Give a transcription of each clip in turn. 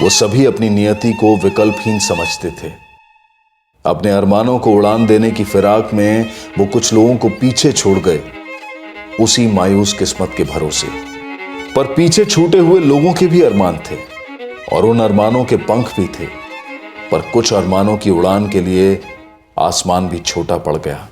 वो सभी अपनी नियति को विकल्पहीन समझते थे। अपने अरमानों को उड़ान देने की फिराक में वो कुछ लोगों को पीछे छोड़ गए, उसी मायूस किस्मत के भरोसे। पर पीछे छूटे हुए लोगों के भी अरमान थे और उन अरमानों के पंख भी थे, पर कुछ अरमानों की उड़ान के लिए आसमान भी छोटा पड़ गया।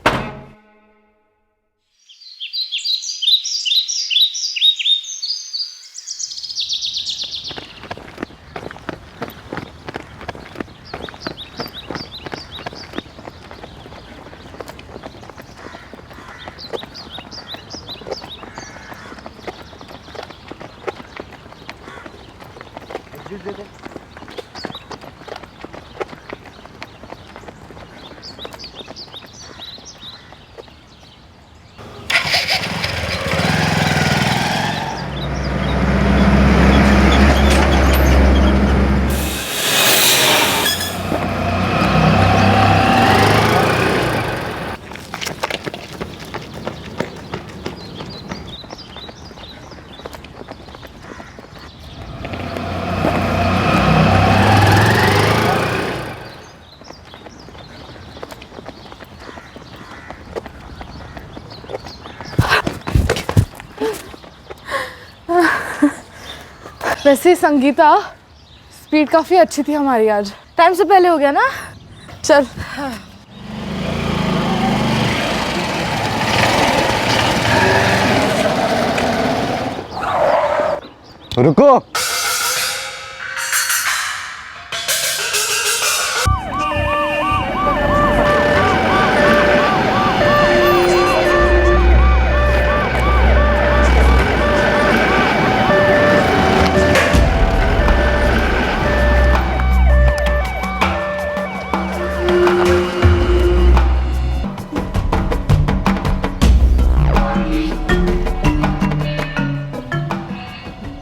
वैसे संगीता, स्पीड काफी अच्छी थी हमारी आज। टाइम से पहले हो गया ना? चल। रुको।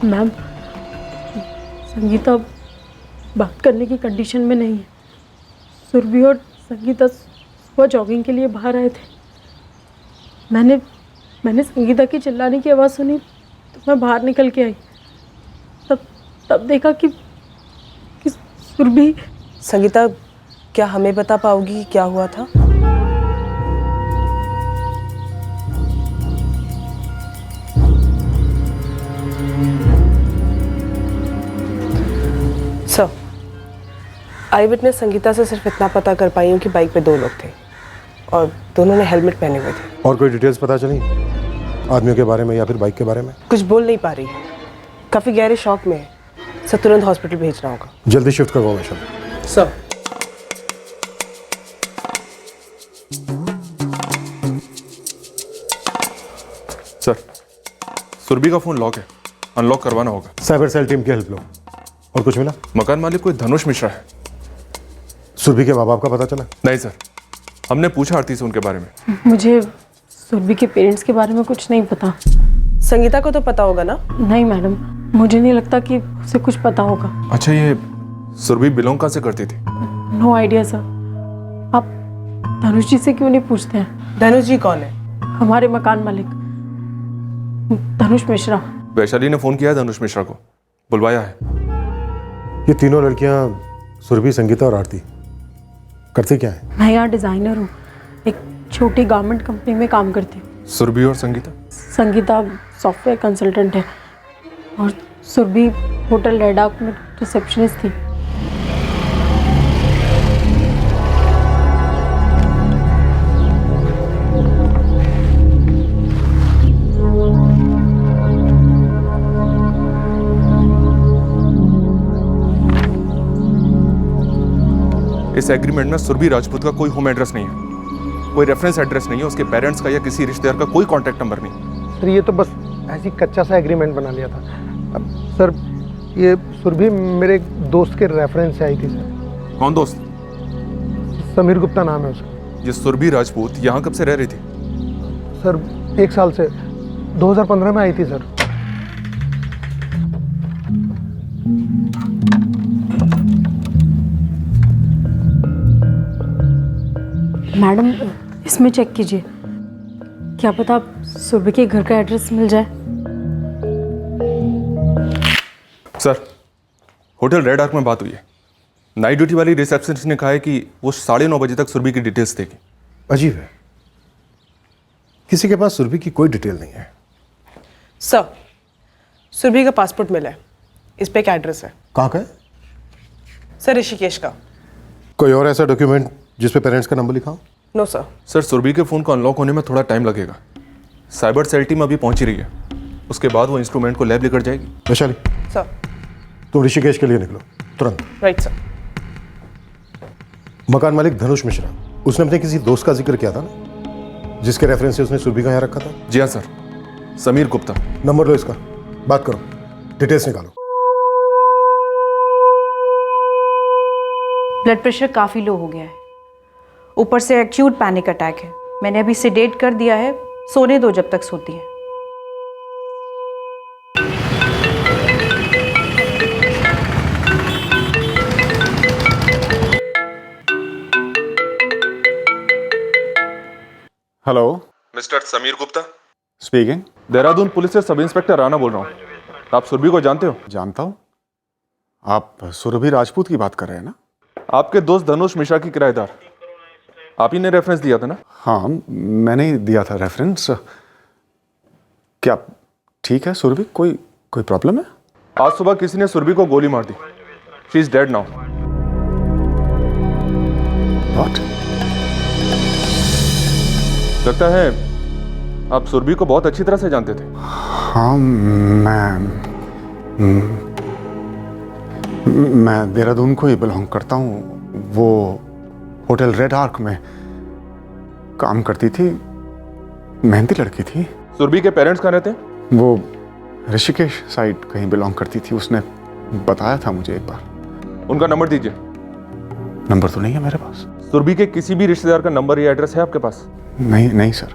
मैम, संगीता बात करने की कंडीशन में नहीं है। सुरभि और संगीता सुबह जॉगिंग के लिए बाहर आए थे। मैंने संगीता की चिल्लाने की आवाज़ सुनी तो मैं बाहर निकल के आई। तब देखा कि सुरभि। संगीता, क्या हमें बता पाओगी क्या हुआ था? सर, आई विटनेस संगीता से सिर्फ इतना पता कर पाई हूँ कि बाइक पे 2 लोग थे और दोनों ने हेलमेट पहने हुए थे। और कोई डिटेल्स पता चली आदमियों के बारे में या फिर बाइक के बारे में? कुछ बोल नहीं पा रही, काफ़ी गहरे शॉक में है। सर, तुरंत हॉस्पिटल भेजना होगा। जल्दी शिफ्ट करवाओ मिशन। सर। सर, सुरभि का फोन लॉक है, अनलॉक करवाना होगा। साइबर सेल टीम की हेल्प लो। और कुछ मिला? मकान मालिक कोई धनुष मिश्रा है। सुरभि के माँ बाप का पता चला? नहीं सर, हमने पूछा आरती से उनके बारे में। मुझे सुरभि के पेरेंट्स के बारे में कुछ नहीं पता। संगीता को तो पता होगा ना? नहीं मैडम, मुझे नहीं लगता कि उसे कुछ पता होगा। अच्छा, ये सुरभि बिलोंग कहाँ से करती थी? No idea sir. आप धनुष जी से क्यों नहीं पूछते हैं? धनुष जी कौन है? हमारे मकान मालिक धनुष मिश्रा। वैशाली ने फोन किया है धनुष मिश्रा को, बुलवाया है। ये तीनों लड़कियां सुरभि, संगीता और आरती करती क्या है? मैं यहाँ डिज़ाइनर हूँ, एक छोटी गारमेंट कंपनी में काम करती हूँ। सुरभि और संगीता? संगीता सॉफ्टवेयर कंसल्टेंट है और सुरभि होटल रेडाक में रिसेप्शनिस्ट थी। इस एग्रीमेंट में सुरभि राजपूत का कोई होम एड्रेस नहीं है, कोई रेफरेंस एड्रेस नहीं है, उसके पेरेंट्स का या किसी रिश्तेदार का कोई कांटेक्ट नंबर नहीं। सर, ये तो बस ऐसी कच्चा सा एग्रीमेंट बना लिया था। अब सर, ये सुरभि मेरे एक दोस्त के रेफरेंस से आई थी सर। कौन दोस्त? समीर गुप्ता नाम है उसका। ये सुरभि राजपूत यहाँ कब से रह रही थी? सर, 1 साल से, 2015 में आई थी सर। मैडम, इसमें चेक कीजिए, क्या पता सुरभि के घर का एड्रेस मिल जाए। सर, होटल रेड आर्क में बात हुई है। नाइट ड्यूटी वाली रिसेप्शनिस्ट ने कहा है कि वो 9:30 बजे तक सुरभि की डिटेल्स देगी। अजीब है, किसी के पास सुरभि की कोई डिटेल नहीं है। सर, सुरभि का पासपोर्ट मिला है, इस पे एक एड्रेस है। कहाँ का है? सर, ऋषिकेश का। कोई और ऐसा डॉक्यूमेंट जिस पे पेरेंट्स का नंबर लिखा हो? No sir. सर, सुरभि के फ़ोन को अनलॉक होने में थोड़ा टाइम लगेगा। साइबर सेल टीम अभी पहुंच ही रही है, उसके बाद वो इंस्ट्रूमेंट को लैब लेकर जाएगी। वैशाली, सर। तुम ऋषिकेश के लिए निकलो तुरंत। Right sir. मकान मालिक धनुष मिश्रा, उसने अपने किसी दोस्त का जिक्र किया था ना, जिसके रेफरेंस से उसने सुरभि का यहाँ रखा था? जी हाँ सर, समीर गुप्ता। नंबर लो इसका, बात करो, डिटेल्स निकालो। ब्लड प्रेशर काफ़ी लो हो गया है, ऊपर से एक्यूट पैनिक अटैक है। मैंने अभी सेडेट कर दिया है, सोने दो जब तक सोती है। Hello, mister Sameer Gupta, speaking. Dehradun police से सब इंस्पेक्टर राणा बोल रहा हूँ। आप सुरभि को जानते हो? जानता हूँ। आप सुरभि राजपूत की बात कर रहे हैं ना? आपके दोस्त धनुष मिश्रा की किराएदार, आप ही ने रेफरेंस दिया था ना? हाँ, मैंने ही दिया था रेफरेंस। क्या ठीक है सुरभि? कोई प्रॉब्लम है? आज सुबह किसी ने सुरभि को गोली मार दी। She is dead now. What? लगता है आप सुरभि को बहुत अच्छी तरह से जानते थे। हाँ, मैं देहरादून को ही बिलोंग करता हूँ। वो होटल रेड आर्क में काम करती थी, मेहनती लड़की थी। सुरभि के पेरेंट्स कहाँ रहते हैं? वो ऋषिकेश साइड कहीं बिलोंग करती थी, उसने बताया था मुझे एक बार। उनका नंबर दीजिए। नंबर तो नहीं है मेरे पास। सुरभि के किसी भी रिश्तेदार का नंबर या एड्रेस है आपके पास? नहीं सर।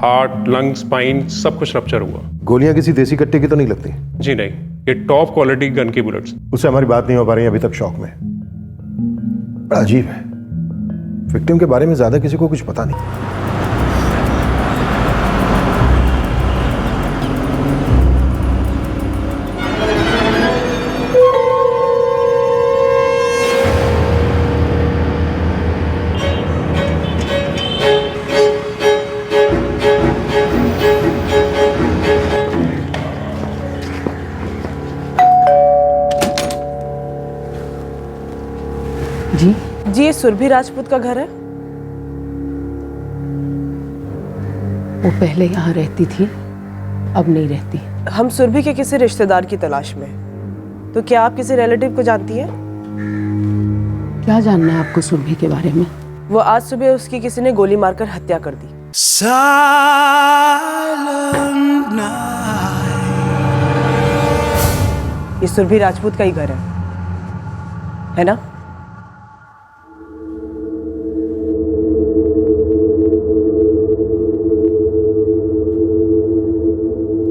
हार्ट, लंग, स्पाइन सब कुछ रप्चर हुआ। गोलियां किसी देसी कट्टे की तो नहीं लगती? जी नहीं, ये टॉप क्वालिटी गन की बुलेट्स। उससे हमारी बात नहीं हो पा रही है, अभी तक शॉक में। बड़ा अजीब है, विक्टिम के बारे में ज्यादा किसी को कुछ पता नहीं। जी, ये सुरभि राजपूत का घर है? वो पहले यहाँ रहती थी, अब नहीं रहती। हम सुरभि के किसी रिश्तेदार की तलाश में हैं। तो क्या आप किसी रिलेटिव को जानती हैं? क्या जानना है आपको सुरभि के बारे में? वो आज सुबह उसकी किसी ने गोली मारकर हत्या कर दी। ये सुरभि राजपूत का ही घर है ना?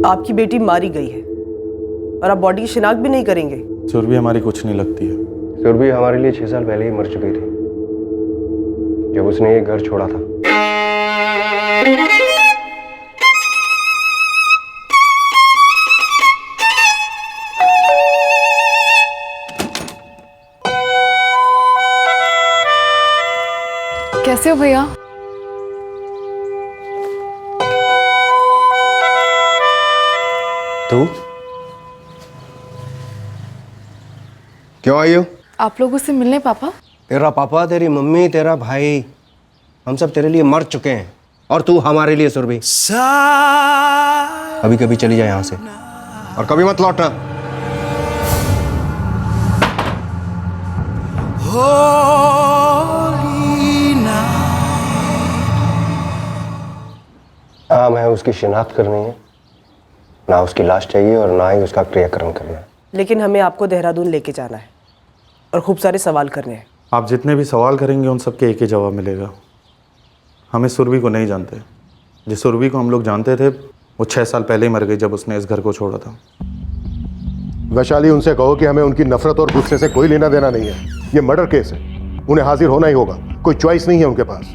आपकी बेटी मारी गई है और आप बॉडी की शिनाख्त भी नहीं करेंगे? सुरभि हमारी कुछ नहीं लगती है। सुरभि हमारे लिए 6 साल पहले ही मर चुकी थी, जब उसने ये घर छोड़ा था। कैसे हो भैया? तू क्यों आई हो? आप लोगों से मिलने पापा। तेरा पापा, तेरी मम्मी, तेरा भाई, हम सब तेरे लिए मर चुके हैं और तू हमारे लिए सुरभि। अभी कभी चली जाए यहाँ से और कभी मत लौटना। हाँ, मैं उसकी शिनाख्त करनी है, ना उसकी लाश चाहिए और ना ही उसका क्रियाकर्म करना है। लेकिन हमें आपको देहरादून लेके जाना है और खूब सारे सवाल करने हैं। आप जितने भी सवाल करेंगे उन सबके एक ही जवाब मिलेगा। हमें सुरभि को नहीं जानते। जिस सुरभि को हम लोग जानते थे वो 6 साल पहले ही मर गई जब उसने इस घर को छोड़ा था। वैशाली, उनसे कहो कि हमें उनकी नफरत और गुस्से से कोई लेना देना नहीं है। ये मर्डर केस है, उन्हें हाजिर होना ही होगा। कोई चॉइस नहीं है उनके पास।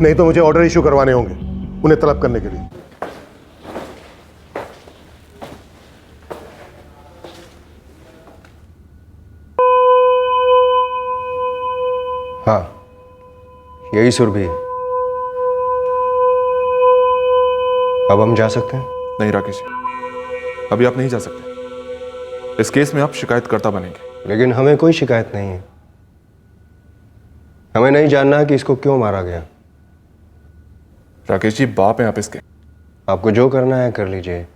नहीं तो मुझे ऑर्डर इशू करवाने होंगे उन्हें तलब करने के लिए। हाँ, यही सुरभि है। अब हम जा सकते हैं? नहीं राकेश जी, अभी आप नहीं जा सकते। इस केस में आप शिकायतकर्ता बनेंगे। लेकिन हमें कोई शिकायत नहीं है। हमें नहीं जानना है कि इसको क्यों मारा गया। राकेश जी, बाप हैं आप इसके। आपको जो करना है कर लीजिए,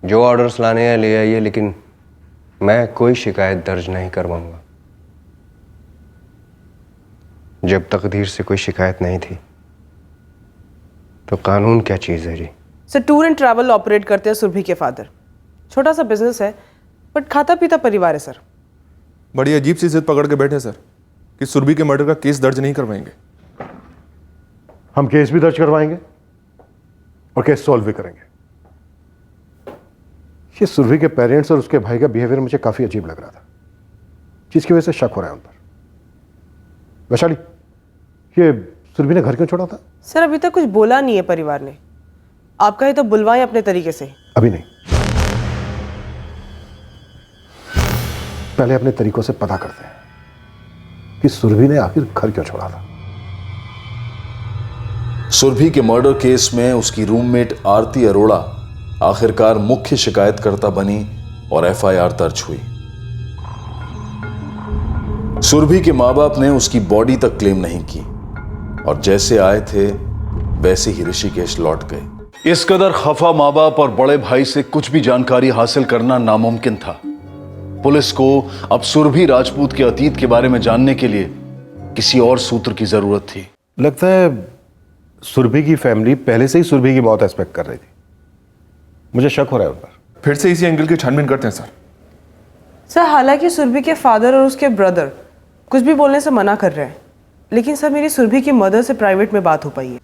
जो ऑर्डर्स लाने हैं ले आइए, लेकिन मैं कोई शिकायत दर्ज नहीं करवाऊंगा। जब तकदीर से कोई शिकायत नहीं थी तो कानून क्या चीज़ है जी। Sir, tour and travel operate करते हैं सुरभि के फादर। छोटा सा बिजनेस है बट खाता पीता परिवार है सर। बड़ी अजीब सी जिद पकड़ के बैठे सर कि सुरभि के मर्डर का केस दर्ज नहीं करवाएंगे। हम केस भी दर्ज करवाएंगे और केस सॉल्व भी करेंगे। ये सुरभि के पेरेंट्स और उसके भाई का बिहेवियर मुझे काफी अजीब लग रहा था, जिसकी वजह से शक हो रहा है उन पर। वैशाली, ये सुरभि ने घर क्यों छोड़ा था? सर, अभी तक कुछ बोला नहीं है परिवार ने। आपका ही तो बुलवाएं अपने तरीके से। अभी नहीं, पहले अपने तरीकों से पता करते हैं कि सुरभि ने आखिर घर क्यों छोड़ा था। सुरभि के मर्डर केस में उसकी रूममेट आरती अरोड़ा आखिरकार मुख्य शिकायतकर्ता बनी और एफआईआर दर्ज हुई। सुरभि के मां बाप ने उसकी बॉडी तक क्लेम नहीं की और जैसे आए थे वैसे ही ऋषिकेश लौट गए। इस कदर खफा मां बाप और बड़े भाई से कुछ भी जानकारी हासिल करना नामुमकिन था। पुलिस को अब सुरभि राजपूत के अतीत के बारे में जानने के लिए किसी और सूत्र की जरूरत थी। लगता है सुरभि की फैमिली पहले से ही सुरभि की मौत एक्सपेक्ट कर रही थी। मुझे शक हो रहा है उन पर। फिर से इसी एंगल की छानबीन करते हैं सर। सर, हालांकि सुरभि के फादर और उसके ब्रदर कुछ भी बोलने से मना कर रहे हैं, लेकिन सर मेरी सुरभि की मदर से प्राइवेट में बात हो पाई है।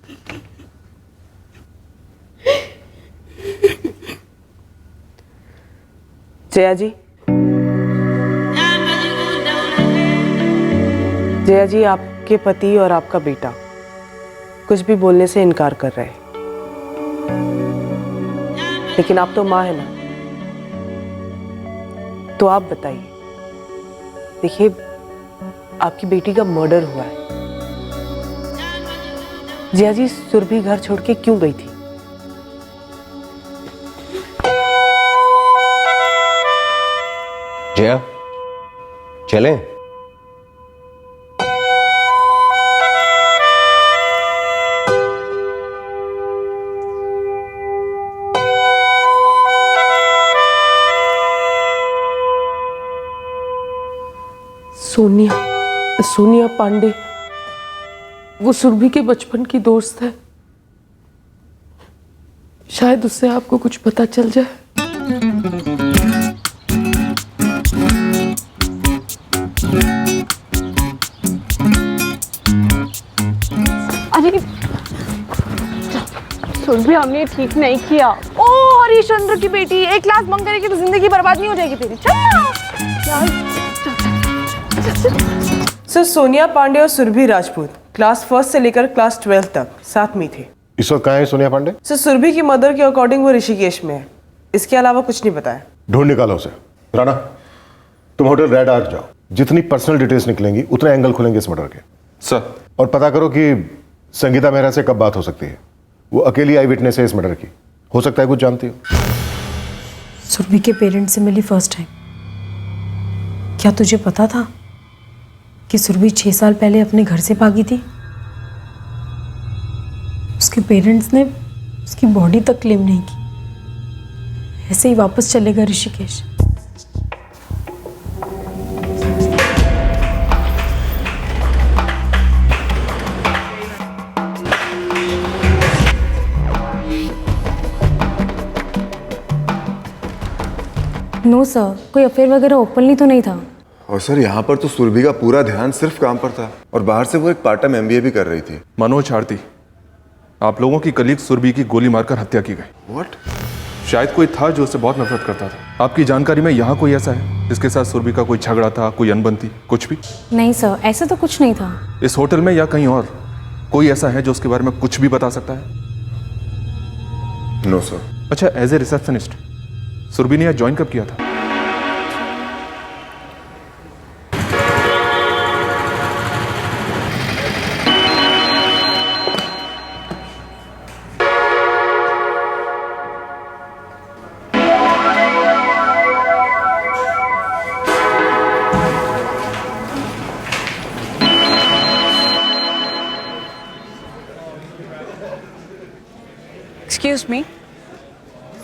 जया जी, जया जी, आपके पति और आपका बेटा कुछ भी बोलने से इनकार कर रहे हैं, लेकिन आप तो मां है ना, तो आप बताइए। देखिए, आपकी बेटी का मर्डर हुआ है। जया जी, सुरभि घर छोड़ के क्यों गई थी? जया, चलें? सोनिया पांडे, वो सुरभि के बचपन की दोस्त है। शायद उससे आपको कुछ पता चल जाए। अरे सुरभि, हमने ठीक नहीं किया। ओ हरिश्चंद्र की बेटी, एक क्लास बंक करेगी तो जिंदगी बर्बाद नहीं हो जाएगी तेरी। सर, सोनिया पांडे और सुरभि राजपूत क्लास 1 से लेकर क्लास 12 तक साथ में थे। इस वक्त कहाँ है सोनिया पांडे? सर, सुरभि की मदर के अकॉर्डिंग वो ऋषिकेश में है। इसके अलावा कुछ नहीं बताया। ढूंढ निकालो उसे। राणा, तुम होटल रेड आर्क जाओ। जितनी पर्सनल डिटेल्स निकलेंगी उतने एंगल खुलेंगे इस मर्डर के। सर। और पता करो कि संगीता मेहरा से कब बात हो सकती है। वो अकेली आई विटनेस है इस मर्डर की। हो सकता है कुछ जानती हो। सुरभि के पेरेंट्स से मिली फर्स्ट टाइम। क्या तुझे पता था कि सुरभि 6 साल पहले अपने घर से भागी थी? उसके पेरेंट्स ने उसकी बॉडी तक क्लेम नहीं की। ऐसे ही वापस चलेगा ऋषिकेश। नो सर, कोई अफेयर वगैरह ओपनली तो नहीं था। और सर, यहाँ पर तो सुरभि का पूरा ध्यान सिर्फ काम पर था और बाहर से वो एक पार्ट टाइम MBA भी कर रही थी। मनोज आरती, आप लोगों की कलीग सुरभि की गोली मारकर हत्या की गई। व्हाट? शायद कोई था जो उससे बहुत नफरत करता था। आपकी जानकारी में यहाँ कोई ऐसा है जिसके साथ सुरभि का कोई झगड़ा था, कोई अनबन थी, कुछ भी? नहीं सर, ऐसा तो कुछ नहीं था। इस होटल में या कहीं और कोई ऐसा है जो उसके बारे में कुछ भी बता सकता है? No sir. अच्छा, एज ए रिसेप्शनिस्ट सुरभि ने यहाँ ज्वाइन कब किया था? Excuse me.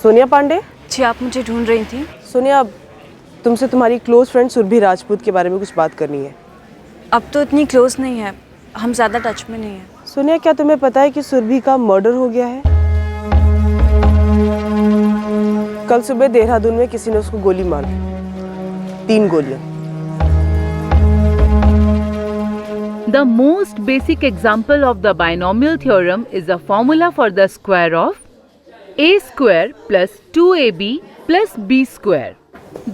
सोनिया पांडे? जी, आप मुझे ढूंढ रही थी? सोनिया, तुमसे तुम्हारी क्लोज फ्रेंड सुरभि राजपूत के बारे में कुछ बात करनी है। अब तो इतनी क्लोज नहीं है, हम ज़्यादा टच में नहीं है। सोनिया, क्या तुम्हें पता है कि सुरभि का मर्डर हो गया है? कल सुबह देहरादून में किसी ने उसको गोली मार दी, 3 गोलियां। The most basic example of the binomial theorem is a formula for the square of a square plus 2ab plus b square.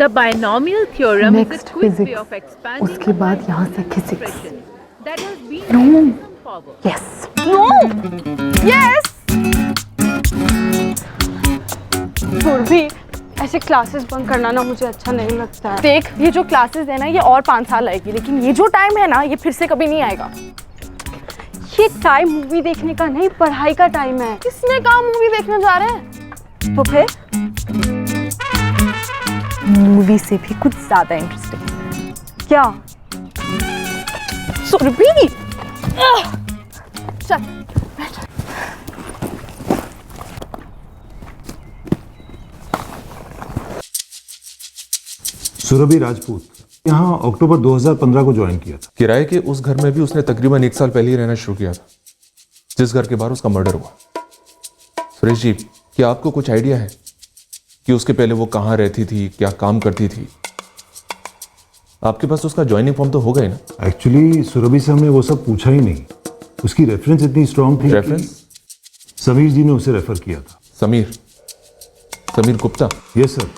The binomial theorem is a quick way of expanding उसके बाद यहाँ से expression that has been forward. Yes. No. Yes. Surabhi, ऐसे classes bunk करना ना मुझे अच्छा नहीं लगता है। देख, ये जो क्लासेस है ना, ये और 5 साल आएगी, लेकिन ये जो टाइम है ना, ये फिर से कभी नहीं आएगा। ये टाइम मूवी देखने का नहीं, पढ़ाई का टाइम है। किसने कहा मूवी देखने जा रहे हैं? तो फिर मूवी से भी कुछ ज्यादा इंटरेस्टिंग। क्या? सुरभि, चल। सुरभि राजपूत यहाँ अक्टूबर 2015 को ज्वाइन किया था। किराए के उस घर में भी उसने तकरीबन 1 साल पहले ही रहना शुरू किया था, जिस घर के बाहर उसका मर्डर हुआ। सुरेश जी, क्या आपको कुछ आइडिया है कि उसके पहले वो कहाँ रहती थी, क्या काम करती थी? आपके पास उसका ज्वाइनिंग फॉर्म तो होगा ही ना? एक्चुअली सुरभि से हमने वो सब पूछा ही नहीं। उसकी रेफरेंस इतनी स्ट्रांग थी। रेफरेंस? समीर जी ने उसे रेफर किया था। समीर गुप्ता? यस सर,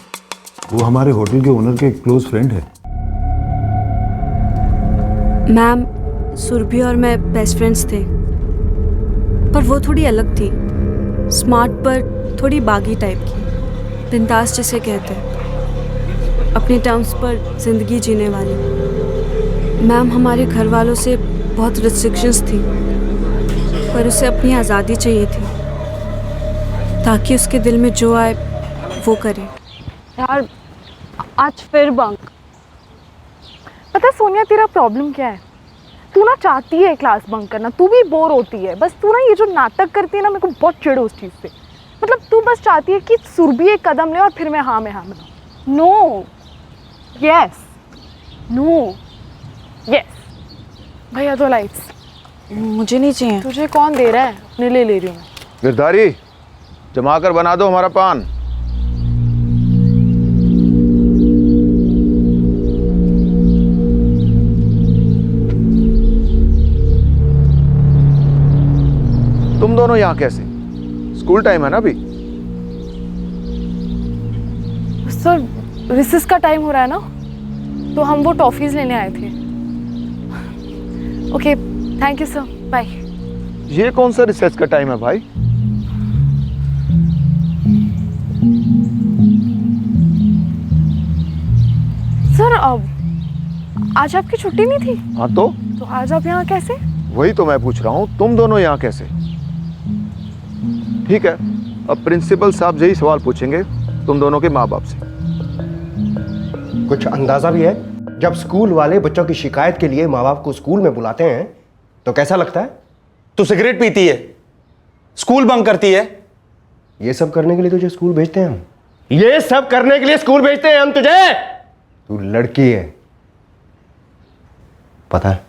वो हमारे होटल के ओनर के क्लोज फ्रेंड है। मैम, सुरभि और मैं बेस्ट फ्रेंड्स थे, पर वो थोड़ी अलग थी। स्मार्ट पर थोड़ी बागी टाइप की, बिंदास जिसे कहते हैं, अपने टर्म्स पर जिंदगी जीने वाली। मैम, हमारे घर वालों से बहुत रिस्ट्रिक्शंस थी, पर उसे अपनी आज़ादी चाहिए थी, ताकि उसके दिल में जो आए वो करे। यार, आज फिर बंक। पता है सोनिया, तेरा प्रॉब्लम क्या है? तू ना चाहती है क्लास बंक करना, तू भी बोर होती है। बस तू ना ये जो नाटक करती है ना, मेरे को बहुत चिढ़ उस चीज़ से। मतलब तू बस चाहती है कि सुरभि एक कदम ले और फिर मैं हाँ बनाऊँ। No, yes, no, yes. भैया दो लाइट्स। मुझे नहीं चाहिए। तुझे कौन दे रहा है? अपने लिए ले रही हूँ। गिरधारी, जमा कर बना दो हमारा पान। तुम दोनों यहाँ कैसे? स्कूल टाइम है ना अभी। सर, रिसेस का टाइम हो रहा है ना, तो हम वो टॉफीज लेने आए थे। Okay, thank you sir, bye. ये कौन सा रिसेस का टाइम है भाई? सर, अब आज आपकी छुट्टी नहीं थी? हाँ तो आज आप यहाँ कैसे? वही तो मैं पूछ रहा हूँ, तुम दोनों यहाँ कैसे? ठीक है, अब प्रिंसिपल साहब यही सवाल पूछेंगे तुम दोनों के माँ बाप से। कुछ अंदाजा भी है? जब स्कूल वाले बच्चों की शिकायत के लिए माँ बाप को स्कूल में बुलाते हैं तो कैसा लगता है? तू सिगरेट पीती है, स्कूल बंक करती है। ये सब करने के लिए तुझे स्कूल भेजते हैं हम। ये सब करने के लिए स्कूल भेजते हैं हम तुझे? तू लड़की है, पता है,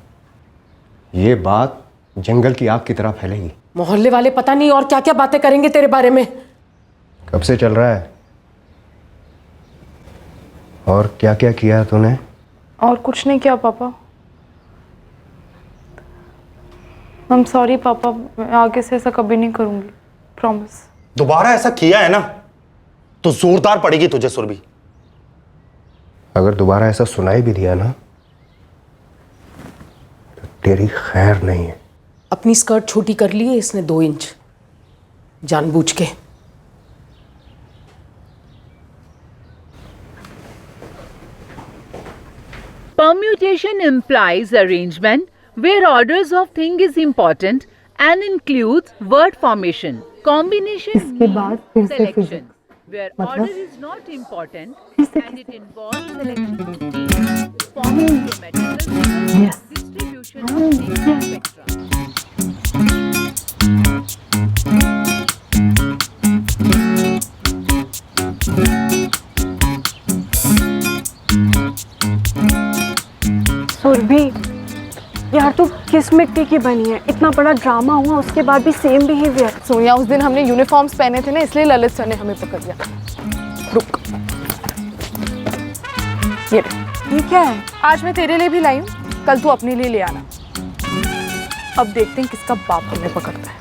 ये बात जंगल की आग की तरह फैलेगी। मोहल्ले वाले पता नहीं और क्या क्या बातें करेंगे तेरे बारे में। कब से चल रहा है और क्या क्या किया तूने? और कुछ नहीं किया पापा। आई एम सॉरी पापा, मैं आगे से ऐसा कभी नहीं करूंगी, प्रॉमिस। दोबारा ऐसा किया है ना तो जोरदार पड़ेगी तुझे सुरभि। अगर दोबारा ऐसा सुनाई भी दिया ना तो तेरी खैर नहीं है। अपनी स्कर्ट छोटी कर ली है इसने 2 इंच, जानबूझ के। Permutation implies arrangement where orders of thing is important and includes word formation. Combination means selection where order is not important and it involves selection of things, forming geometrical distribution of things, etc. Surabhi, यार तू किस मिट्टी की बनी है? इतना बड़ा drama हुआ उसके बाद भी सेम बिहेवियर। सोनिया, उस दिन हमने यूनिफॉर्म्स पहने थे ना, इसलिए ललित सर ने हमें पकड़ लिया। रुक, ये क्या है? आज मैं तेरे लिए भी लाई हूँ, कल तू अपने लिए ले आना। अब देखते हैं किसका बाप हमें पकड़ता है।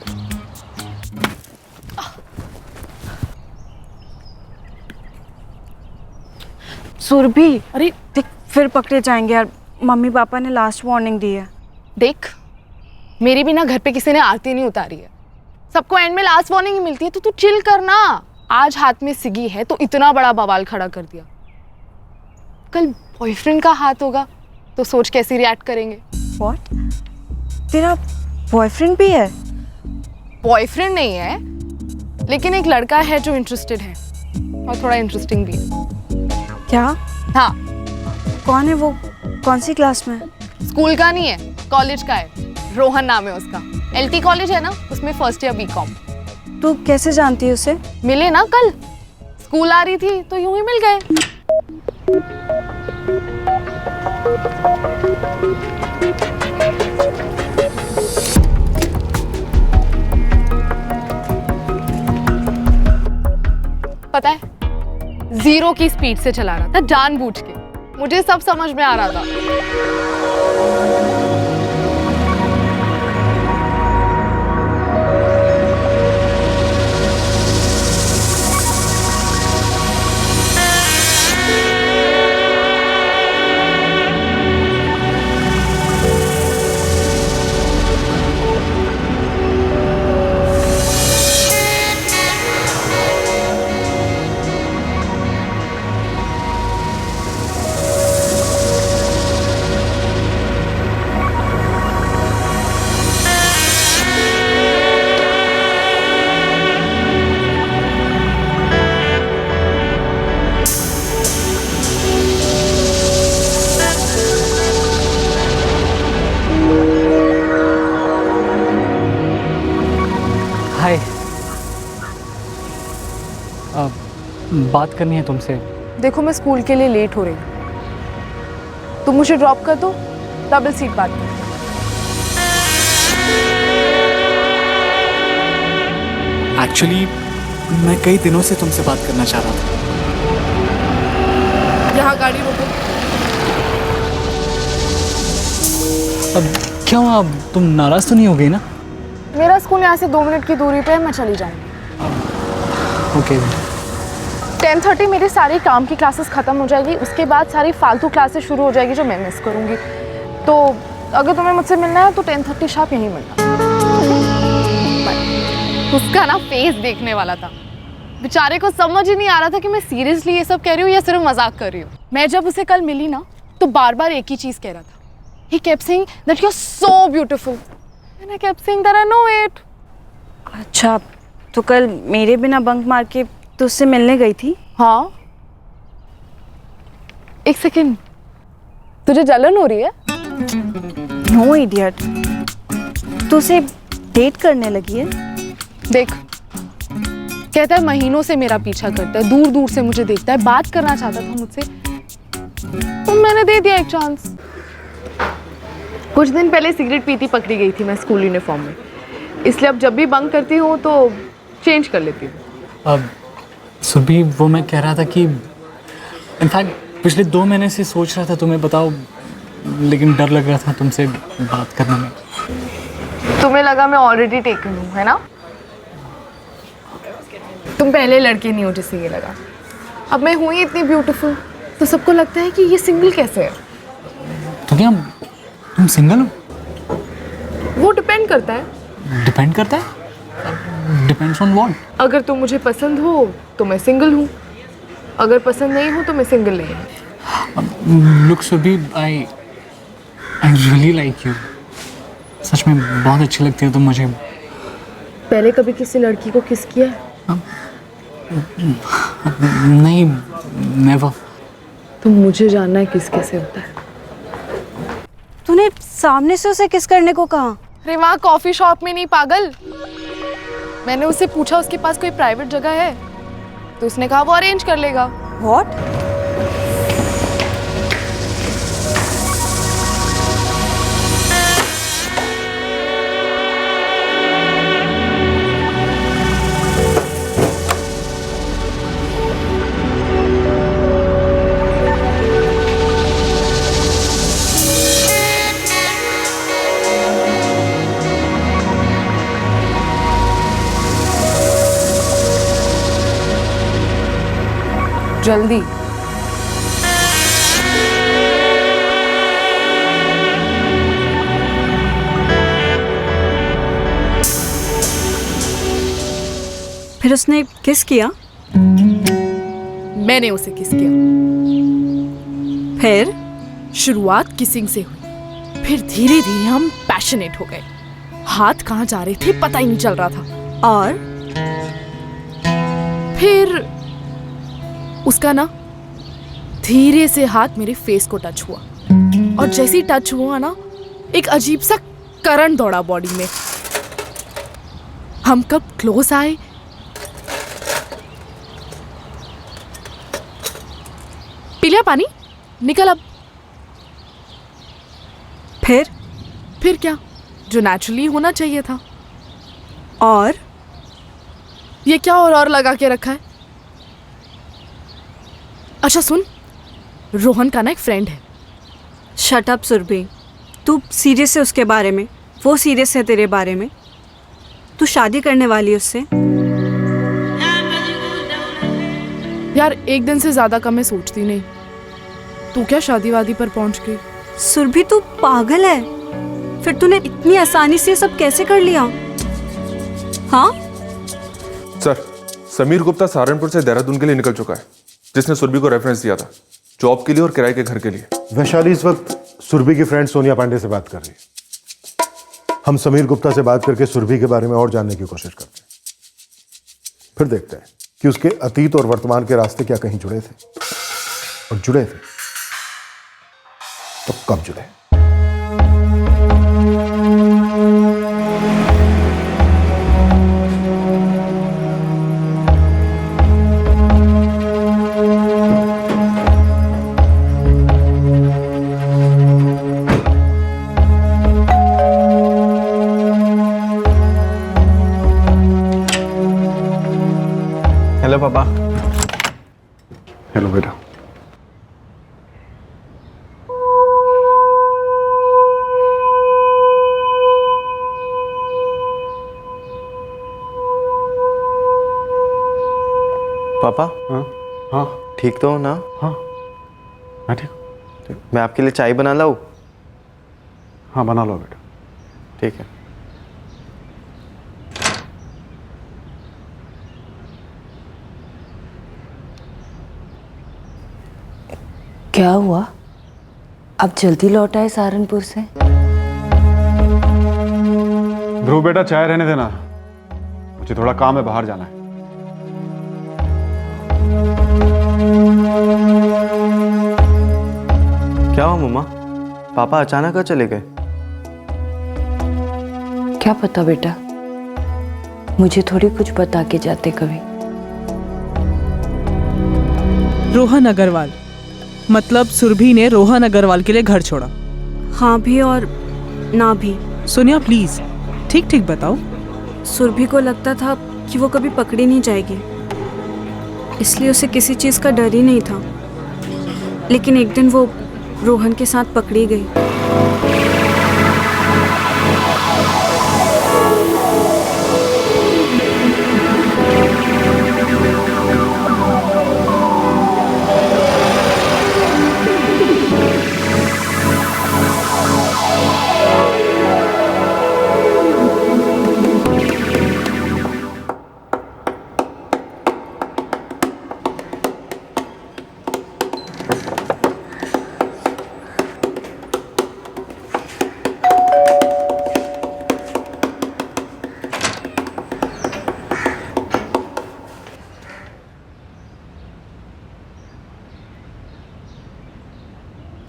सुरभि, अरे देख फिर पकड़े जाएंगे यार, मम्मी पापा ने लास्ट वार्निंग दी है। देख, मेरी भी ना घर पे किसी ने आरती नहीं उतारी है, सबको एंड में लास्ट वार्निंग ही मिलती है, तो तू चिल करना। आज हाथ में सिगी है तो इतना बड़ा बवाल खड़ा कर दिया, कल बॉयफ्रेंड का हाथ होगा तो सोच कैसे रिएक्ट करेंगे। व्हाट? तेरा बॉयफ्रेंड भी है? बॉयफ्रेंड नहीं है, लेकिन एक लड़का है जो इंटरेस्टेड है और थोड़ा इंटरेस्टिंग भी है। क्या? हाँ। कौन है वो? कौन सी क्लास में? स्कूल का नहीं है, कॉलेज का है। रोहन नाम है उसका। LT कॉलेज है ना, उसमें फर्स्ट ईयर BCom। तू कैसे जानती है उसे? मिले ना कल, स्कूल आ रही थी तो यूं ही मिल गए। पता है, 0 की स्पीड से चला रहा था जानबूझ के, मुझे सब समझ में आ रहा था। बात करनी है तुमसे। देखो, मैं स्कूल के लिए लेट हो रही हूँ, तुम मुझे ड्रॉप कर दो, डबल सीट बात कर। एक्चुअली मैं कई दिनों से तुमसे बात करना चाह रहा था। यहाँ गाड़ी रोको। अब क्या हुआ? अब तुम नाराज तो नहीं हो गई ना? मेरा स्कूल यहाँ से 2 मिनट की दूरी पे है, मैं चली जाऊँगी। ओके। 10:30 मेरी सारी काम की क्लासेस ख़त्म हो जाएगी, उसके बाद सारी फालतू क्लासेस शुरू हो जाएगी जो मैं मिस करूँगी। तो अगर तुम्हें मुझसे मिलना है तो 10:30 शार्प यहीं मिलना। उसका ना फेस देखने वाला था, बेचारे को समझ ही नहीं आ रहा था कि मैं सीरियसली ये सब कह रही हूँ या सिर्फ मजाक कर रही हूँ। मैं जब उसे कल मिली ना तो बार बार एक ही चीज़ कह रहा था। He kept saying that you're so beautiful and I kept saying that I know it. अच्छा, तो कल मेरे बिना बंक मार के तो उससे मिलने गई थी? हाँ। एक सेकेंड, तुझे जलन हो रही है? नो इडियट, तो उसे डेट करने लगी है? देख, कहता है महीनों से मेरा पीछा करता है, दूर दूर से मुझे देखता है, बात करना चाहता था मुझसे, तो मैंने दे दिया एक चांस। कुछ दिन पहले सिगरेट पीती पकड़ी गई थी मैं स्कूल यूनिफॉर्म में, इसलिए अब जब भी बंक करती हूँ तो चेंज कर लेती हूँ। अब सुरभि, वो मैं कह रहा था कि इनफैक्ट पिछले 2 महीने से सोच रहा था तुम्हें बताओ, लेकिन डर लग रहा था तुमसे बात करने में। तुम्हें लगा मैं ऑलरेडी टेकन हूँ, है ना? तुम पहले लड़के नहीं हो जिससे ये लगा। अब मैं हुई इतनी ब्यूटीफुल तो सबको लगता है कि ये सिंगल कैसे है। तो क्या तुम सिंगल हो? वो डिपेंड करता है। डिपेंड करता है? Depends on what? अगर तुम मुझे पसंद हो तो मैं सिंगल हूँ, अगर पसंद नहीं हो तो मैं सिंगल नहीं हूँ। Look Surabhi, I really like you. सच में बहुत अच्छी लगती है तुम मुझे। पहले कभी किसी लड़की को किस किया है? नहीं, नेवर। तो मुझे जानना है किस कैसे होता है। तूने सामने से उसे किस करने को कहा? अरे वहाँ कॉफी शॉप में नहीं पागल। मैंने उससे पूछा उसके पास कोई प्राइवेट जगह है, तो उसने कहा वो अरेंज कर लेगा। व्हाट? जल्दी। फिर उसने किस किया? मैंने उसे किस किया। फिर शुरुआत किसिंग से हुई, फिर धीरे धीरे हम पैशनेट हो गए। हाथ कहाँ जा रहे थे पता ही नहीं चल रहा था। और फिर उसका ना धीरे से हाथ मेरे फेस को टच हुआ, और जैसे ही टच हुआ ना एक अजीब सा करंट दौड़ा बॉडी में। हम कब क्लोज आए, पी लिया पानी, निकल अब। फिर क्या, जो नेचुरली होना चाहिए था। और ये क्या और लगा के रखा है? अच्छा सुन, रोहन का ना एक फ्रेंड है। शट अप सुरभि, तू सीरियस है उसके बारे में? वो सीरियस है तेरे बारे में? तू शादी करने वाली है उससे? यार एक दिन से ज्यादा का मैं सोचती नहीं। तू क्या शादी वादी पर पहुंच गई? सुरभि तू पागल है? फिर तूने इतनी आसानी से सब कैसे कर लिया? हाँ सर, समीर गुप्ता सहारनपुर से देहरादून के लिए निकल चुका है, जिसने सुरभि को रेफरेंस दिया था जॉब के लिए और किराए के घर के लिए। वैशाली इस वक्त सुरभि की फ्रेंड सोनिया पांडे से बात कर रही है। हम समीर गुप्ता से बात करके सुरभि के बारे में और जानने की कोशिश करते हैं। फिर देखते हैं कि उसके अतीत और वर्तमान के रास्ते क्या कहीं जुड़े थे, और जुड़े थे तो कब जुड़े। हेलो पापा। हेलो बेटा। पापा। हाँ हाँ ठीक तो हो ना? हाँ मैं ठीक। मैं आपके लिए चाय बना लाऊं? हाँ बना लो बेटा। ठीक है। क्या हुआ, अब जल्दी लौट आए सहारनपुर से? ध्रुव बेटा चाय रहने देना, मुझे थोड़ा काम है, बाहर जाना है। क्या हुआ मम्मा? पापा अचानक क्यों चले गए? क्या पता बेटा, मुझे थोड़ी कुछ बता के जाते कभी। रोहन अग्रवाल, मतलब सुरभि ने रोहन अग्रवाल के लिए घर छोड़ा? हाँ भी और ना भी। सोनिया प्लीज ठीक ठीक बताओ। सुरभि को लगता था कि वो कभी पकड़ी नहीं जाएगी, इसलिए उसे किसी चीज़ का डर ही नहीं था। लेकिन एक दिन वो रोहन के साथ पकड़ी गई।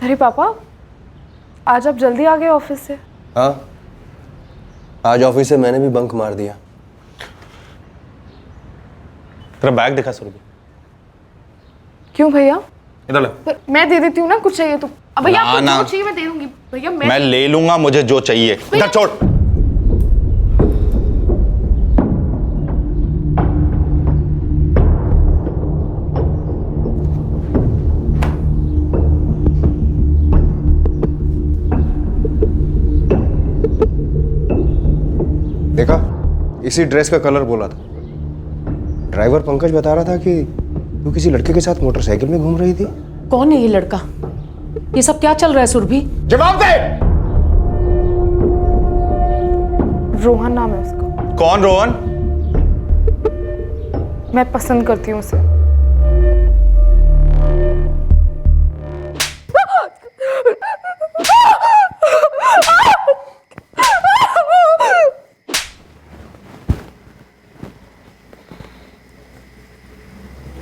अरे पापा, आज आप जल्दी आ गए ऑफिस से? हाँ, आज ऑफिस से मैंने भी बंक मार दिया। तेरा बैग दिखा सुरभि। क्यों भैया? इधर ले। मैं दे देती हूँ ना, कुछ चाहिए तो। अब भैया ना, आपको ना। जो चाहिए मैं दे दूंगी। भैया मैं ले लूंगा, मुझे जो चाहिए। इधर छोड़। देखा, इसी ड्रेस का कलर बोला था। ड्राइवर पंकज बता रहा था कि तू किसी लड़के के साथ मोटरसाइकिल में घूम रही थी? कौन है ये लड़का? ये सब क्या चल रहा है सुरभि? जवाब दे। रोहन नाम है उसका। कौन रोहन? मैं पसंद करती हूँ उसे।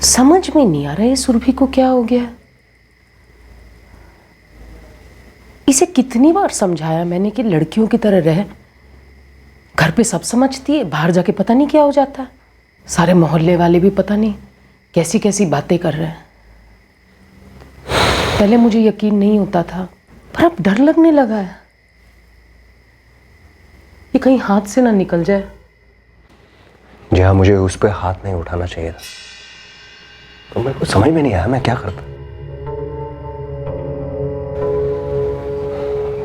समझ में नहीं आ रहा है सुरभि को क्या हो गया। इसे कितनी बार समझाया मैंने कि लड़कियों की तरह रह। घर पे सब समझती है, बाहर जाके पता नहीं क्या हो जाता है। सारे मोहल्ले वाले भी पता नहीं कैसी कैसी बातें कर रहे हैं। पहले मुझे यकीन नहीं होता था, पर अब डर लगने लगा है ये कहीं हाथ से ना निकल जाए। जी हाँ, मुझे उस पर हाथ नहीं उठाना चाहिए था, तो मेरे को समझ में नहीं आया मैं क्या करता।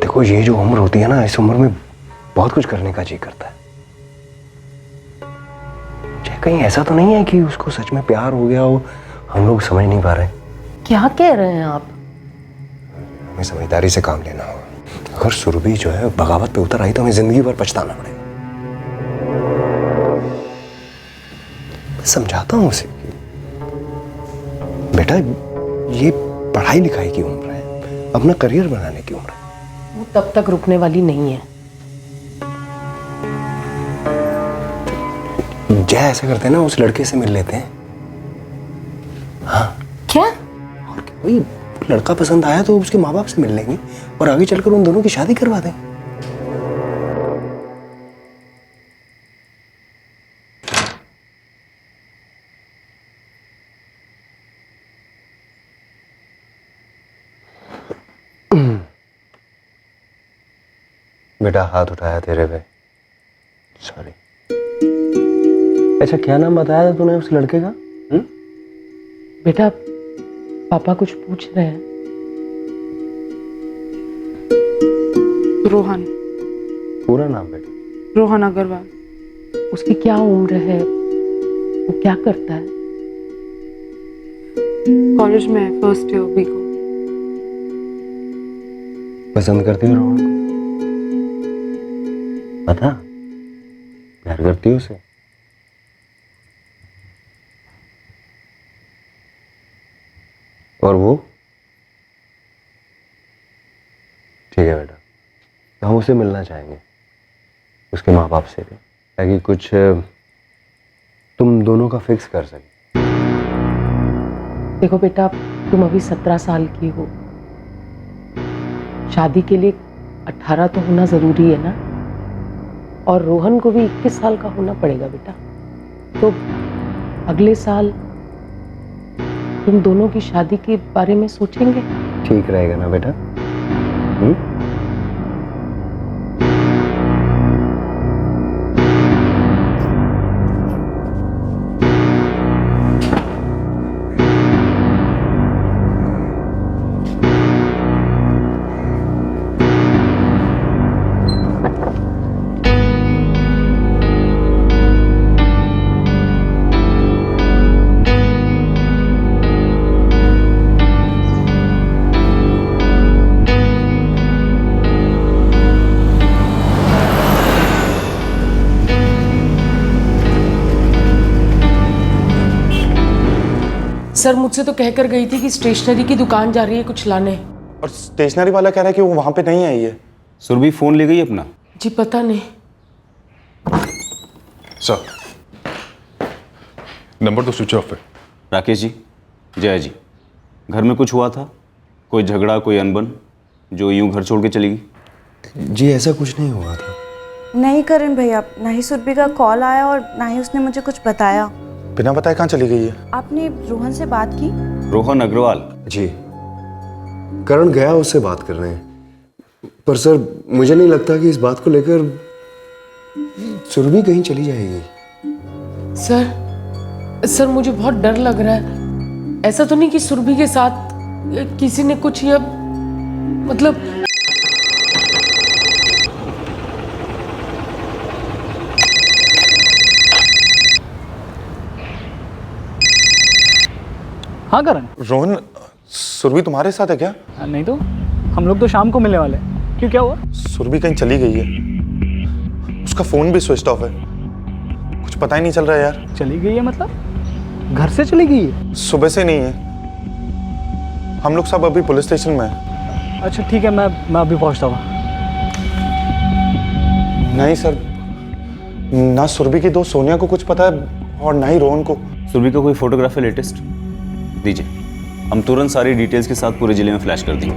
देखो, ये जो उम्र होती है ना, इस उम्र में बहुत कुछ करने का जी करता है। कहीं ऐसा तो नहीं है कि उसको सच में प्यार हो गया हो, हम लोग समझ नहीं पा रहे। क्या कह रहे हैं आप? हमें समझदारी से काम लेना होगा। अगर सुरभि जो है बगावत पे उतर आई तो हमें जिंदगी भर पछताना पड़ेगा। मैं समझाता हूँ उसे, बेटा ये पढ़ाई लिखाई की उम्र है, अपना करियर बनाने की उम्र है। वो तब तक रुकने वाली नहीं है। जय ऐसा करते हैं ना, उस लड़के से मिल लेते हैं। हाँ क्या? और कोई लड़का पसंद आया तो उसके माँ बाप से मिल लेंगे और आगे चलकर उन दोनों की शादी करवा दें। बेटा हाथ उठाया तेरे पे, सॉरी। अच्छा, क्या नाम बताया था तूने उस लड़के का? बेटा पापा कुछ पूछ रहे हैं। रोहन। पूरा नाम बेटा? रोहन अग्रवाल। उसकी क्या उम्र है, वो क्या करता है? कॉलेज में फर्स्ट ईयर बीकॉम। पसंद करती हो रोहन को? पता? प्यार करती हो उसे? और वो? ठीक है बेटा, तो हम उसे मिलना चाहेंगे, उसके माँ बाप से भी, ताकि कुछ तुम दोनों का फिक्स कर सके। देखो बेटा, तुम अभी 17 साल की हो, शादी के लिए 18 तो होना जरूरी है ना, और रोहन को भी 21 साल का होना पड़ेगा बेटा। तो अगले साल तुम दोनों की शादी के बारे में सोचेंगे। ठीक रहेगा ना बेटा? सर मुझसे तो कहकर गई थी कि स्टेशनरी की दुकान जा रही है कुछ लाने। और स्टेशनरी वाला कह रहा है कि वो वहां पे नहीं आई है। सुरभि फोन ले गई अपना? जी पता नहीं। सर, नंबर तो स्विच ऑफ है। राकेश जी, जय जी, घर में कुछ हुआ था? कोई झगड़ा, कोई अनबन जो यूं घर छोड़ के चली गई? जी ऐसा कुछ नहीं हुआ था। नहीं करण भैया, ना ही सुरभि का कॉल आया और ना ही उसने मुझे कुछ बताया। बिना बताए कहाँ चली गई है? आपने रोहन से बात की? रोहन अग्रवाल? जी, करण गया उससे बात करने, पर सर मुझे नहीं लगता कि इस बात को लेकर सुरभि कहीं चली जाएगी। सर मुझे बहुत डर लग रहा है। ऐसा तो नहीं कि सुरभि के साथ किसी ने कुछ या मतलब हाँ करण। रोहन, सुरभि तुम्हारे साथ है क्या? नहीं तो, हम लोग तो शाम को मिलने वाले हैं। क्यों, क्या हुआ? सुरभि कहीं चली गई है, उसका फोन भी स्विच ऑफ है, कुछ पता ही नहीं चल रहा है यार। चली गई है मतलब घर से चली गई है? सुबह से नहीं है, हम लोग सब अभी पुलिस स्टेशन में हैं। अच्छा ठीक है, मैं अभी पहुंचता हूँ। नहीं सर, ना सुरभि की दोस्त सोनिया को कुछ पता है और ना ही रोहन को। सुरभि का कोई फोटोग्राफ है लेटेस्ट? दीजिए, हम तुरंत सारी डिटेल्स के साथ पूरे जिले में फ्लैश कर देंगे।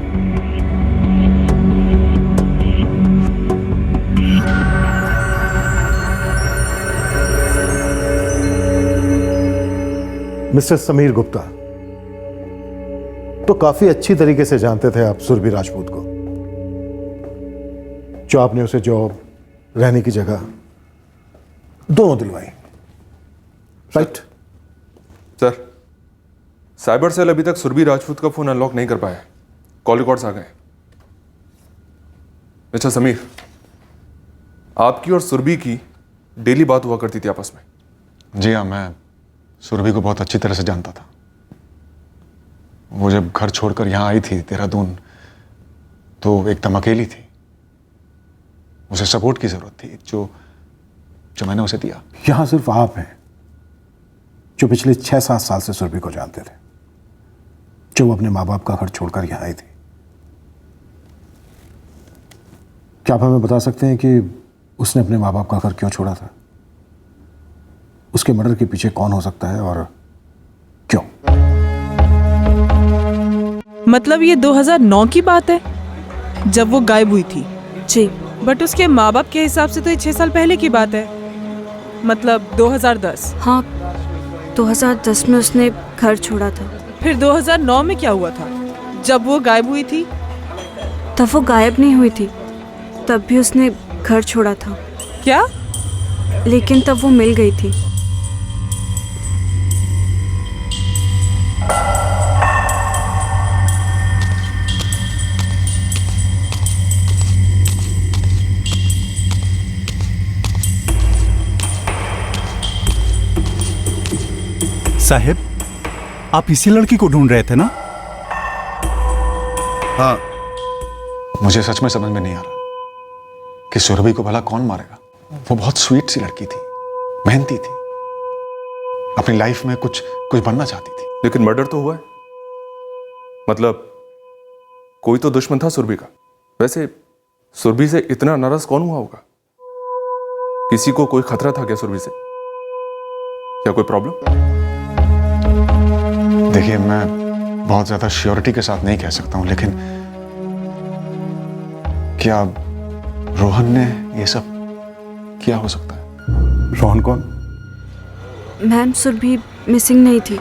मिस्टर समीर गुप्ता, तो काफी अच्छी तरीके से जानते थे आप सुरभि राजपूत को, जो आपने उसे जॉब, रहने की जगह दोनों दिलवाई, राइट? सर, साइबर सेल अभी तक सुरभि राजपूत का फोन अनलॉक नहीं कर पाया। कॉल रिकॉर्ड्स आ गए। अच्छा समीर, आपकी और सुरभि की डेली बात हुआ करती थी आपस में? जी हाँ, मैं सुरभि को बहुत अच्छी तरह से जानता था। वो जब घर छोड़कर यहाँ आई थी देहरादून, तो एकदम अकेली थी। उसे सपोर्ट की जरूरत थी, जो मैंने उसे दिया। यहां सिर्फ आप हैं जो पिछले 6-7 साल से सुरभि को जानते थे, जो अपने माँ बाप का घर छोड़कर यहां आई थी। क्या आप हमें बता सकते हैं कि उसने अपने माँ बाप का घर क्यों छोड़ा था? उसके मर्डर के पीछे कौन हो सकता है और क्यों? मतलब ये 2009 की बात है जब वो गायब हुई थी? जी। बट उसके माँ बाप के हिसाब से तो ये 6 साल पहले की बात है, मतलब 2010। हाँ, 2010 में उसने घर छोड़ा था। फिर 2009 में क्या हुआ था जब वो गायब हुई थी? तब वो गायब नहीं हुई थी, तब भी उसने घर छोड़ा था। क्या? लेकिन तब वो मिल गई थी। साहिब, आप इसी लड़की को ढूंढ रहे थे ना? हाँ, मुझे सच में समझ में नहीं आ रहा कि सुरभि को भला कौन मारेगा। वो बहुत स्वीट सी लड़की थी, मेहनती थी, अपनी लाइफ में कुछ बनना चाहती थी। लेकिन मर्डर तो हुआ है, मतलब कोई तो दुश्मन था सुरभि का। वैसे सुरभि से इतना नाराज कौन हुआ होगा? किसी को कोई खतरा था क्या सुरभि से, या कोई प्रॉब्लम? देखिए, मैं बहुत ज्यादा श्योरिटी के साथ नहीं कह सकता हूं, लेकिन क्या रोहन ने ये सब किया हो सकता है? रोहन कौन? मैम, सुरभि मिसिंग नहीं थी,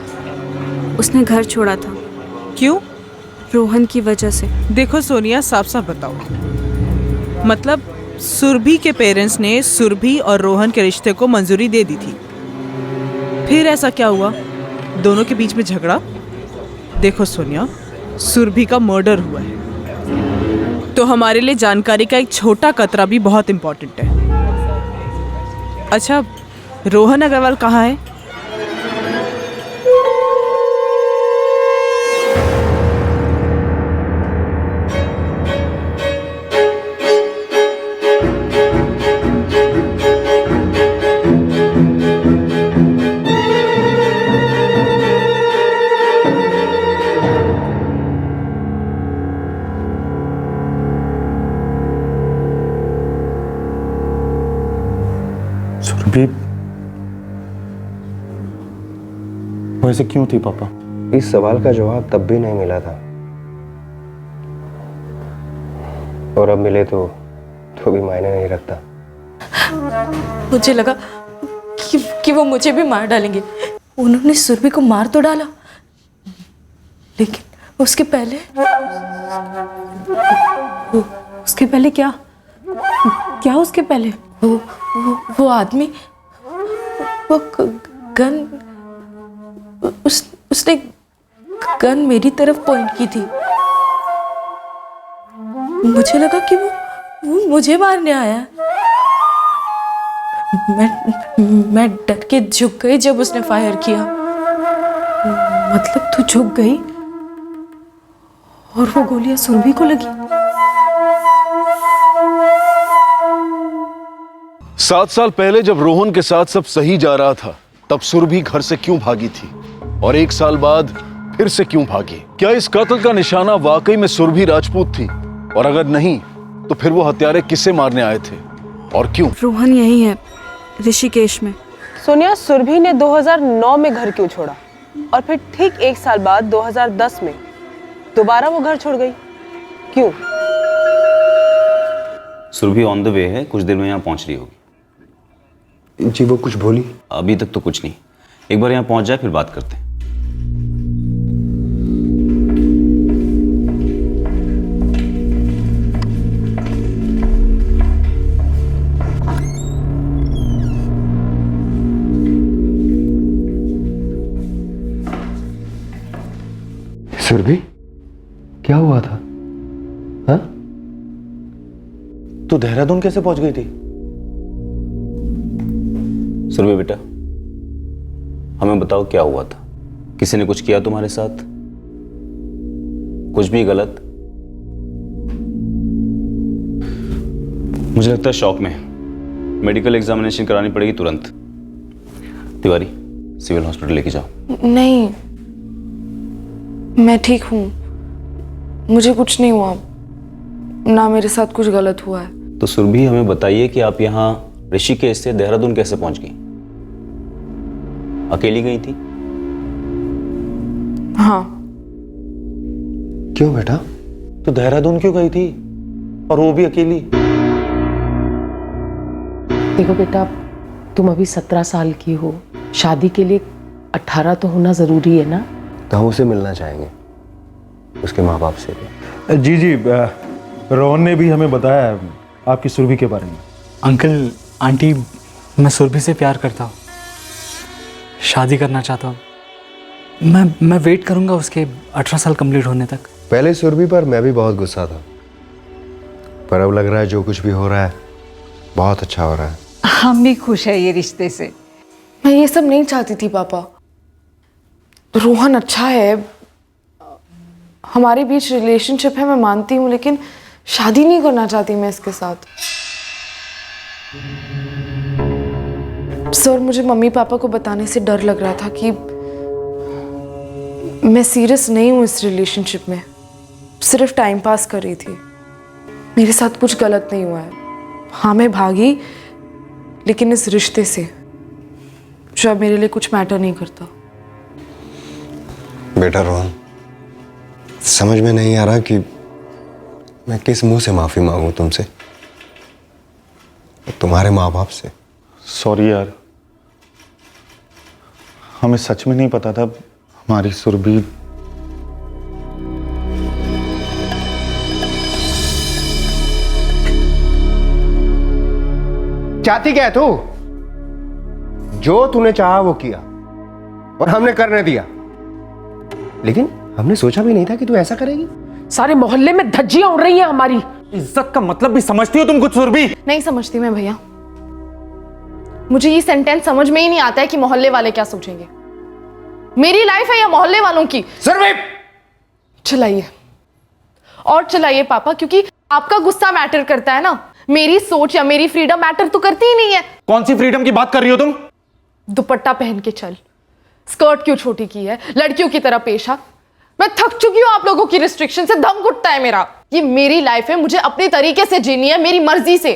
उसने घर छोड़ा था। क्यों? रोहन की वजह से। देखो सोनिया, साफ साफ बताओ, मतलब सुरभि के पेरेंट्स ने सुरभि और रोहन के रिश्ते को मंजूरी दे दी थी, फिर ऐसा क्या हुआ? दोनों के बीच में झगड़ा? देखो सोनिया, सुरभि का मर्डर हुआ है, तो हमारे लिए जानकारी का एक छोटा कतरा भी बहुत इंपॉर्टेंट है। अच्छा, रोहन अग्रवाल कहाँ है? सुरभि वैसे क्यों थी पापा? इस सवाल का जवाब तब भी नहीं मिला था, और अब मिले तो भी मायने नहीं रखता। मुझे लगा कि वो मुझे भी मार डालेंगे। उन्होंने सुरभि को मार तो डाला, लेकिन उसके पहले क्या उसके पहले वो आदमी, वो गन, उसने गन मेरी तरफ पॉइंट की थी। मुझे लगा कि वो मुझे मारने आया। मैं डर के झुक गई जब उसने फायर किया। मतलब तू झुक गई और वो गोलियां सुरभि को लगी? 7 साल पहले जब रोहन के साथ सब सही जा रहा था, तब सुरभि घर से क्यों भागी थी? और 1 साल बाद फिर से क्यों भागी? क्या इस कत्ल का निशाना वाकई में सुरभि राजपूत थी? और अगर नहीं, तो फिर वो हत्यारे किसे मारने आए थे और क्यों? रोहन यही है, ऋषिकेश में। सोनिया, सुरभि ने 2009 में घर क्यों छोड़ा और फिर ठीक 1 साल बाद 2010 में दोबारा वो घर छोड़ गई? क्यों? सुरभि ऑन द वे है, कुछ देर में यहाँ पहुँच रही होगी। जी वो कुछ बोली? अभी तक तो कुछ नहीं, एक बार यहाँ पहुँच जाए फिर बात करते हैं। सुरभि, क्या हुआ था? हाँ? तू देहरादून कैसे पहुंच गई थी? सुरभि बेटा, हमें बताओ क्या हुआ था? किसी ने कुछ किया तुम्हारे साथ? कुछ भी गलत? मुझे लगता है शॉक में है। मेडिकल एग्जामिनेशन करानी पड़ेगी तुरंत। तिवारी, सिविल हॉस्पिटल लेके जाओ। नहीं, मैं ठीक हूँ, मुझे कुछ नहीं हुआ, ना मेरे साथ कुछ गलत हुआ है। तो सुरभि, हमें बताइए कि आप यहाँ ऋषिकेश से देहरादून कैसे पहुंच गई? अकेली गई थी? हाँ। क्यों बेटा, तू देहरादून क्यों गई थी और वो भी अकेली? देखो बेटा, तुम अभी 17 साल की हो, शादी के लिए 18 तो होना जरूरी है ना? तो हम उसे मिलना चाहेंगे, उसके माँ बाप से भी। जी रोहन ने भी हमें बताया आपकी सुरभि के बारे में। अंकल आंटी, मैं सुरभि से प्यार करता हूँ, शादी करना चाहता हूँ। मैं वेट करूँगा उसके 18 साल कंप्लीट होने तक। पहले सुरभि पर मैं भी बहुत गुस्सा था, पर अब लग रहा है जो कुछ भी हो रहा है बहुत अच्छा हो रहा है। हम भी खुश है ये रिश्ते से। मैं ये सब नहीं चाहती थी पापा। रोहन अच्छा है, हमारे बीच रिलेशनशिप है, मैं मानती हूँ, लेकिन शादी नहीं करना चाहती मैं इसके साथ। सर, मुझे मम्मी पापा को बताने से डर लग रहा था कि मैं सीरियस नहीं हूँ इस रिलेशनशिप में, सिर्फ टाइम पास कर रही थी। मेरे साथ कुछ गलत नहीं हुआ है। हाँ, मैं भागी, लेकिन इस रिश्ते से जो अब मेरे लिए कुछ मैटर नहीं करता। बेटा रोहन, समझ में नहीं आ रहा कि मैं किस मुंह से माफी मांगू तुमसे, तुम्हारे माँ बाप से। सॉरी यार, हमें सच में नहीं पता था हमारी सुरभि। चाहती क्या है तू? जो तूने चाहा वो किया और हमने करने दिया, लेकिन हमने सोचा भी नहीं था कि तू ऐसा करेगी। सारे मोहल्ले में धज्जियां उड़ रही हैं हमारी। इज्जत का मतलब भी समझती हो तुम कुछ सुरभि? नहीं समझती मैं भैया, मुझे ये सेंटेंस समझ में ही नहीं आता है कि मोहल्ले वाले क्या सोचेंगे। मेरी लाइफ है या मोहल्ले वालों की? सुरभि, चलाइए और चलाइए पापा, क्योंकि आपका गुस्सा मैटर करता है ना। मेरी सोच या मेरी फ्रीडम मैटर तो करती ही नहीं है। कौन सी फ्रीडम की बात कर रही हो तुम? दुपट्टा पहन के चल, स्कर्ट क्यों छोटी की है, लड़कियों की तरह पेश आ। मैं थक चुकी हूं आप लोगों की रिस्ट्रिक्शन से, दम घुटता है मेरा। ये मेरी लाइफ है, मुझे अपने तरीके से जीनी है, मेरी मर्जी से।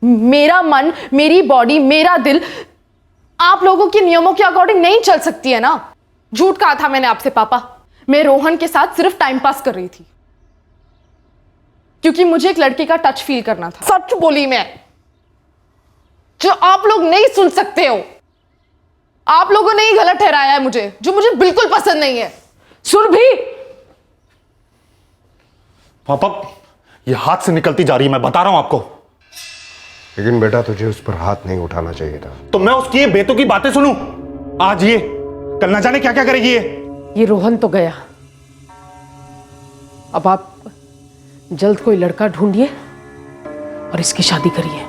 मेरा मन, मेरी बॉडी, मेरा दिल आप लोगों के नियमों के अकॉर्डिंग नहीं चल सकती है ना। झूठ कहा था मैंने आपसे पापा, मैं रोहन के साथ सिर्फ टाइम पास कर रही थी, क्योंकि मुझे एक लड़की का टच फील करना था। सच बोली मैं, जो आप लोग नहीं सुन सकते हो। आप लोगों ने ही गलत ठहराया है मुझे, जो मुझे बिल्कुल पसंद नहीं है। सुरभि, पापा ये हाथ से निकलती जा रही है, मैं बता रहा हूं आपको। लेकिन बेटा तुझे उस पर हाथ नहीं उठाना चाहिए था। तो मैं उसकी ये बेतुकी बातें सुनूं? आज ये, कल ना जाने क्या क्या करेगी ये रोहन तो गया, अब आप जल्द कोई लड़का ढूंढिए और इसकी शादी करिए।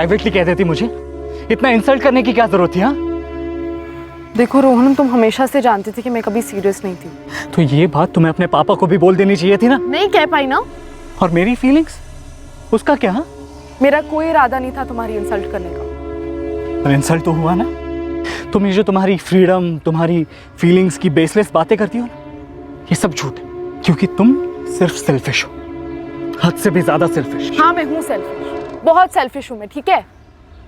प्राइवेटली कह देती मुझे। इतना इंसल्ट करने की क्या जरूरत थी? हाँ, देखो रोहन, तुम हमेशा से जानते थे कि मैं कभी सीरियस नहीं थी। तो ये बात तुम्हें अपने पापा को भी बोल देनी चाहिए थी ना। नहीं कह पाई ना। और मेरी फीलिंग्स, उसका क्या? हाँ, मेरा कोई इरादा नहीं था तुम्हारी इंसल्ट करने का। पर इंसल्ट तो हुआ ना। तुम ये जो तुम्हारी फ्रीडम, तुम्हारी फीलिंग्स की बेसलेस बातें करती हो ना, ये सब झूठ है। क्योंकि तुम सिर्फ सेल्फिश हो, हद से भी ज्यादा सेल्फिश। हाँ, मैं हूँ सेल्फिश, बहुत सेल्फिश हूँ मैं, ठीक है।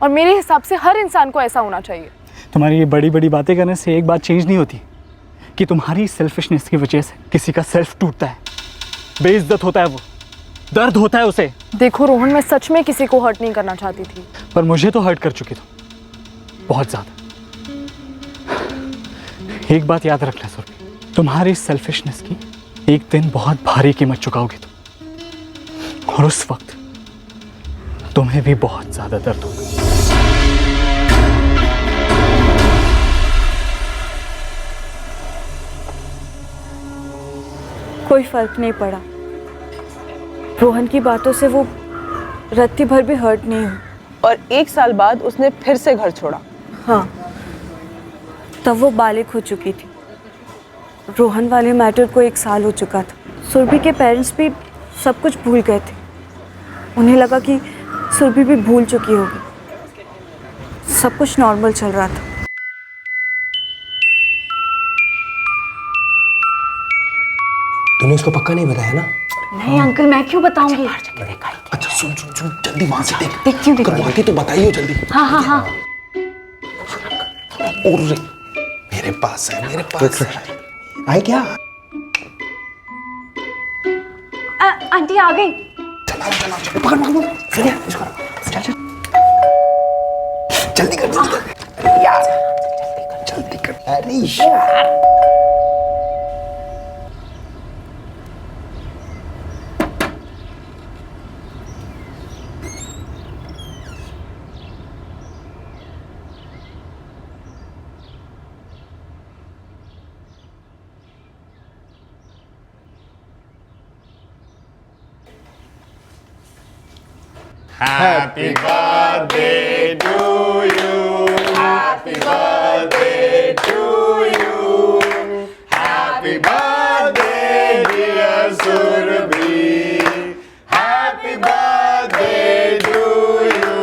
और मेरे हिसाब से हर इंसान को ऐसा होना चाहिए। तुम्हारी ये बड़ी बड़ी बातें करने से एक बात चेंज नहीं होती कि तुम्हारी सेल्फिशनेस की वजह से किसी का सेल्फ टूटता है, बेइज्जत होता है, वो दर्द होता है उसे। देखो रोहन, मैं सच में किसी को हर्ट नहीं करना चाहती थी। पर मुझे तो हर्ट कर चुकी तुम, बहुत ज्यादा। एक बात याद रखना सुरभि, तुम्हारी सेल्फिशनेस की एक दिन बहुत भारी कीमत चुकाओगे तुम, और उस वक्त तुम्हें भी बहुत ज्यादा दर्द होगा। कोई फर्क नहीं पड़ा। रोहन की बातों से वो रत्ती भर भी हर्ट नहीं हुई। और 1 साल बाद उसने फिर से घर छोड़ा। हाँ, तब वो बालिग हो चुकी थी। रोहन वाले मैटर को 1 साल हो चुका था। सुरभि के पेरेंट्स भी सब कुछ भूल गए थे। उन्हें लगा कि सुरभि भी भूल चुकी होगी। सब कुछ नॉर्मल चल रहा था। तूने उसको पक्का नहीं बताया ना? नहीं अंकल, मैं क्यों बताऊंगी? अच्छा सुन सुन सुन, जल्दी वहां से देख। देखती हूँ, करवाती तो बताइए जल्दी। हाँ हाँ हाँ। और मेरे पास है, मेरे पास है। आए क्या? आंटी आ गई। पकड़ पकड़ पकड़, सुनिए इसको। चल चल, जल्दी कर जल्दी कर। अरे यार, जल्दी कर। अरे यार, Happy birthday to you. Happy birthday to you. Happy birthday dear Surabhi. Happy birthday to you.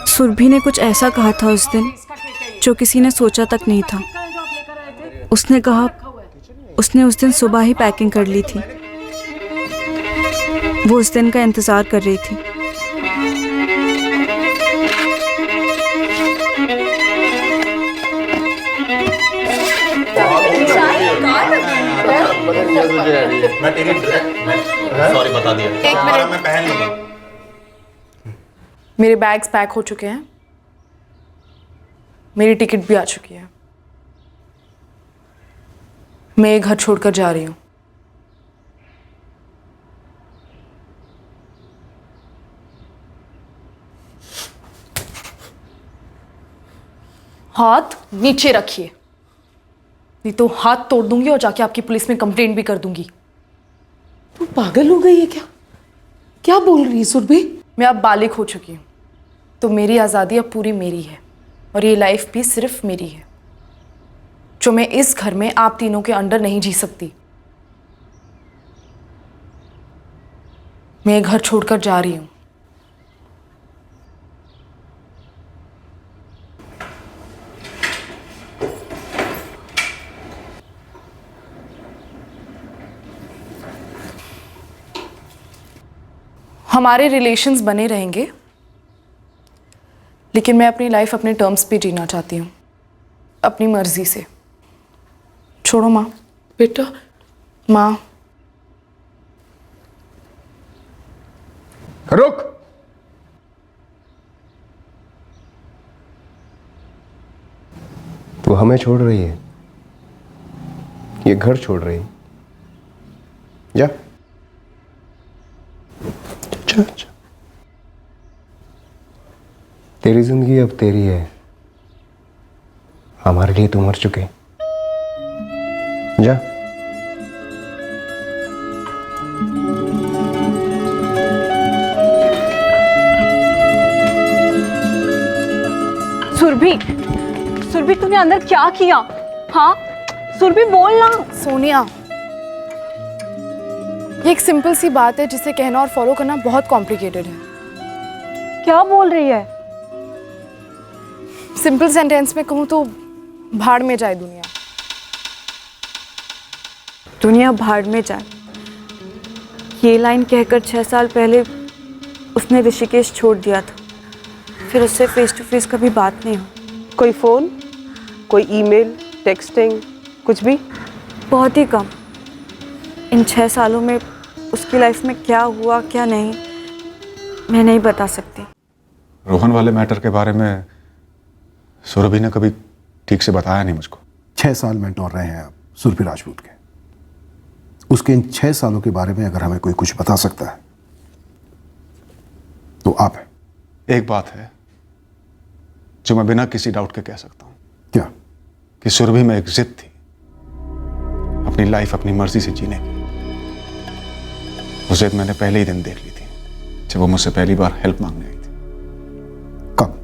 Surabhi ने कुछ ऐसा कहा था उस दिन जो किसी ने सोचा तक नहीं था। उसने कहा उसने उस दिन सुबह ही पैकिंग कर ली थी। वो उस दिन का इंतजार कर रही थी। सॉरी बता दिया। एक मिनट, मैं पहन लूंगा। मेरे बैग्स पैक हो चुके हैं, मेरी टिकट भी आ चुकी है। मैं ये घर छोड़कर जा रही हूँ। हाथ नीचे रखिए, नहीं तो हाथ तोड़ दूंगी और जाके आपकी पुलिस में कंप्लेंट भी कर दूंगी। तू पागल हो गई है क्या? क्या बोल रही है सुरभि? मैं अब बालिग हो चुकी हूँ, तो मेरी आज़ादी अब पूरी मेरी है, और ये लाइफ भी सिर्फ मेरी है, जो मैं इस घर में आप तीनों के अंडर नहीं जी सकती। मैं घर छोड़कर जा रही हूं। हमारे रिलेशंस बने रहेंगे, लेकिन मैं अपनी लाइफ अपने टर्म्स पे जीना चाहती हूँ, अपनी मर्जी से। छोड़ो माँ। बेटा। माँ। रुक। तू हमें छोड़ रही है, ये घर छोड़ रही है। जा अच्छा अच्छा, तेरी जिंदगी अब तेरी है, हमारे लिए तू मर चुके। जा। सुरभि, सुरभि तूने अंदर क्या किया? हाँ सुरभि बोल ना। सोनिया, ये एक सिंपल सी बात है जिसे कहना और फॉलो करना बहुत कॉम्प्लिकेटेड है। क्या बोल रही है? सिंपल सेंटेंस में कहूँ तो भाड़ में जाए दुनिया। दुनिया भाड़ में जाए, ये लाइन कहकर 6 साल पहले उसने ऋषिकेश छोड़ दिया था। फिर उससे फेस टू फेस कभी बात नहीं हुई। कोई फ़ोन, कोई ईमेल, टेक्सटिंग, कुछ भी? बहुत ही कम। इन 6 सालों में उसकी लाइफ में क्या हुआ क्या नहीं, मैं नहीं बता सकती। रोहन वाले मैटर के बारे में सुरभि ने कभी ठीक से बताया नहीं मुझको। 6 साल मेंटोर रहे हैं आप सुरभि राजपूत के। उसके इन 6 सालों के बारे में अगर हमें कोई कुछ बता सकता है तो आप हैं। एक बात है जो मैं बिना किसी डाउट के कह सकता हूं। क्या? कि सुरभि में एक जिद थी अपनी लाइफ अपनी मर्जी से जीने की। वो जिद मैंने पहले ही दिन देख ली थी जब वो मुझसे पहली बार हेल्प मांगने आई थी। कब?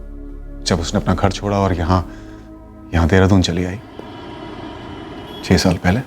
जब उसने अपना घर छोड़ा और यहां देहरादून चली आई 6 साल पहले।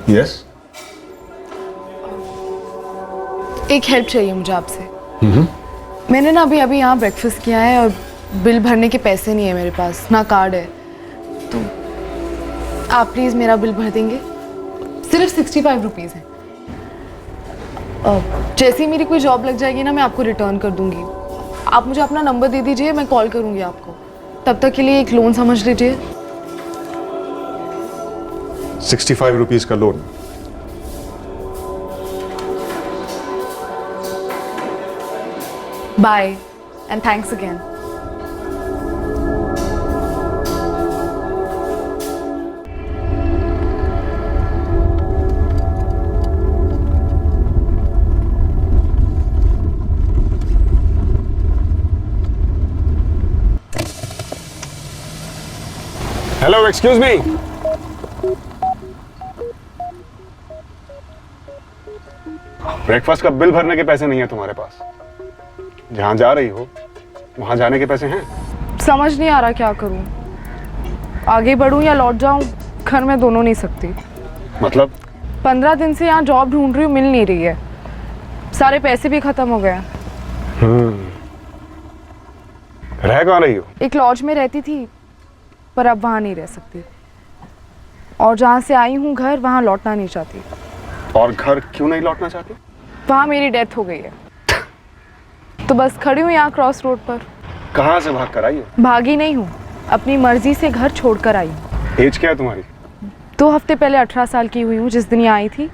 यस? एक हेल्प चाहिए मुझे आपसे। मैंने ना अभी यहाँ ब्रेकफास्ट किया है और बिल भरने के पैसे नहीं है मेरे पास, ना कार्ड है। तो आप प्लीज़ मेरा बिल भर देंगे? सिर्फ 65 रुपीज़ है। जैसे ही मेरी कोई जॉब लग जाएगी ना मैं आपको रिटर्न कर दूंगी। आप मुझे अपना नंबर दे दीजिए, मैं कॉल करूंगी आपको। तब तक के लिए एक लोन समझ लीजिए। 65 रुपीज का loan? Bye and thanks again. Hello, excuse me. Breakfast का बिल भरने के पैसे नहीं है तुम्हारे पास? जहां जा रही हो वहां जाने के पैसे हैं? समझ नहीं आ रहा क्या करूं, आगे बढ़ूं या लौट जाऊं। घर में दोनों नहीं सकती। मतलब? 15 दिन से यहाँ जॉब ढूंढ रही हूँ, मिल नहीं रही है। सारे पैसे भी खत्म हो गए। रह कहाँ रही हो? एक लॉज में रहती थी पर अब वहाँ नहीं रह सकती, और जहाँ से आई हूँ घर वहाँ लौटना नहीं चाहती। और घर क्यों नहीं लौटना चाहती? वहाँ मेरी डेथ हो गई है, तो बस खड़ी हूँ यहाँ क्रॉस रोड पर। कहाँ से भाग कर आई हो? भागी नहीं हूँ, अपनी मर्जी से घर छोड़कर आई हूँ। एज क्या है तुम्हारी? 2 हफ्ते पहले 18 साल की हुई हूँ जिस दिन यहाँ आई थी।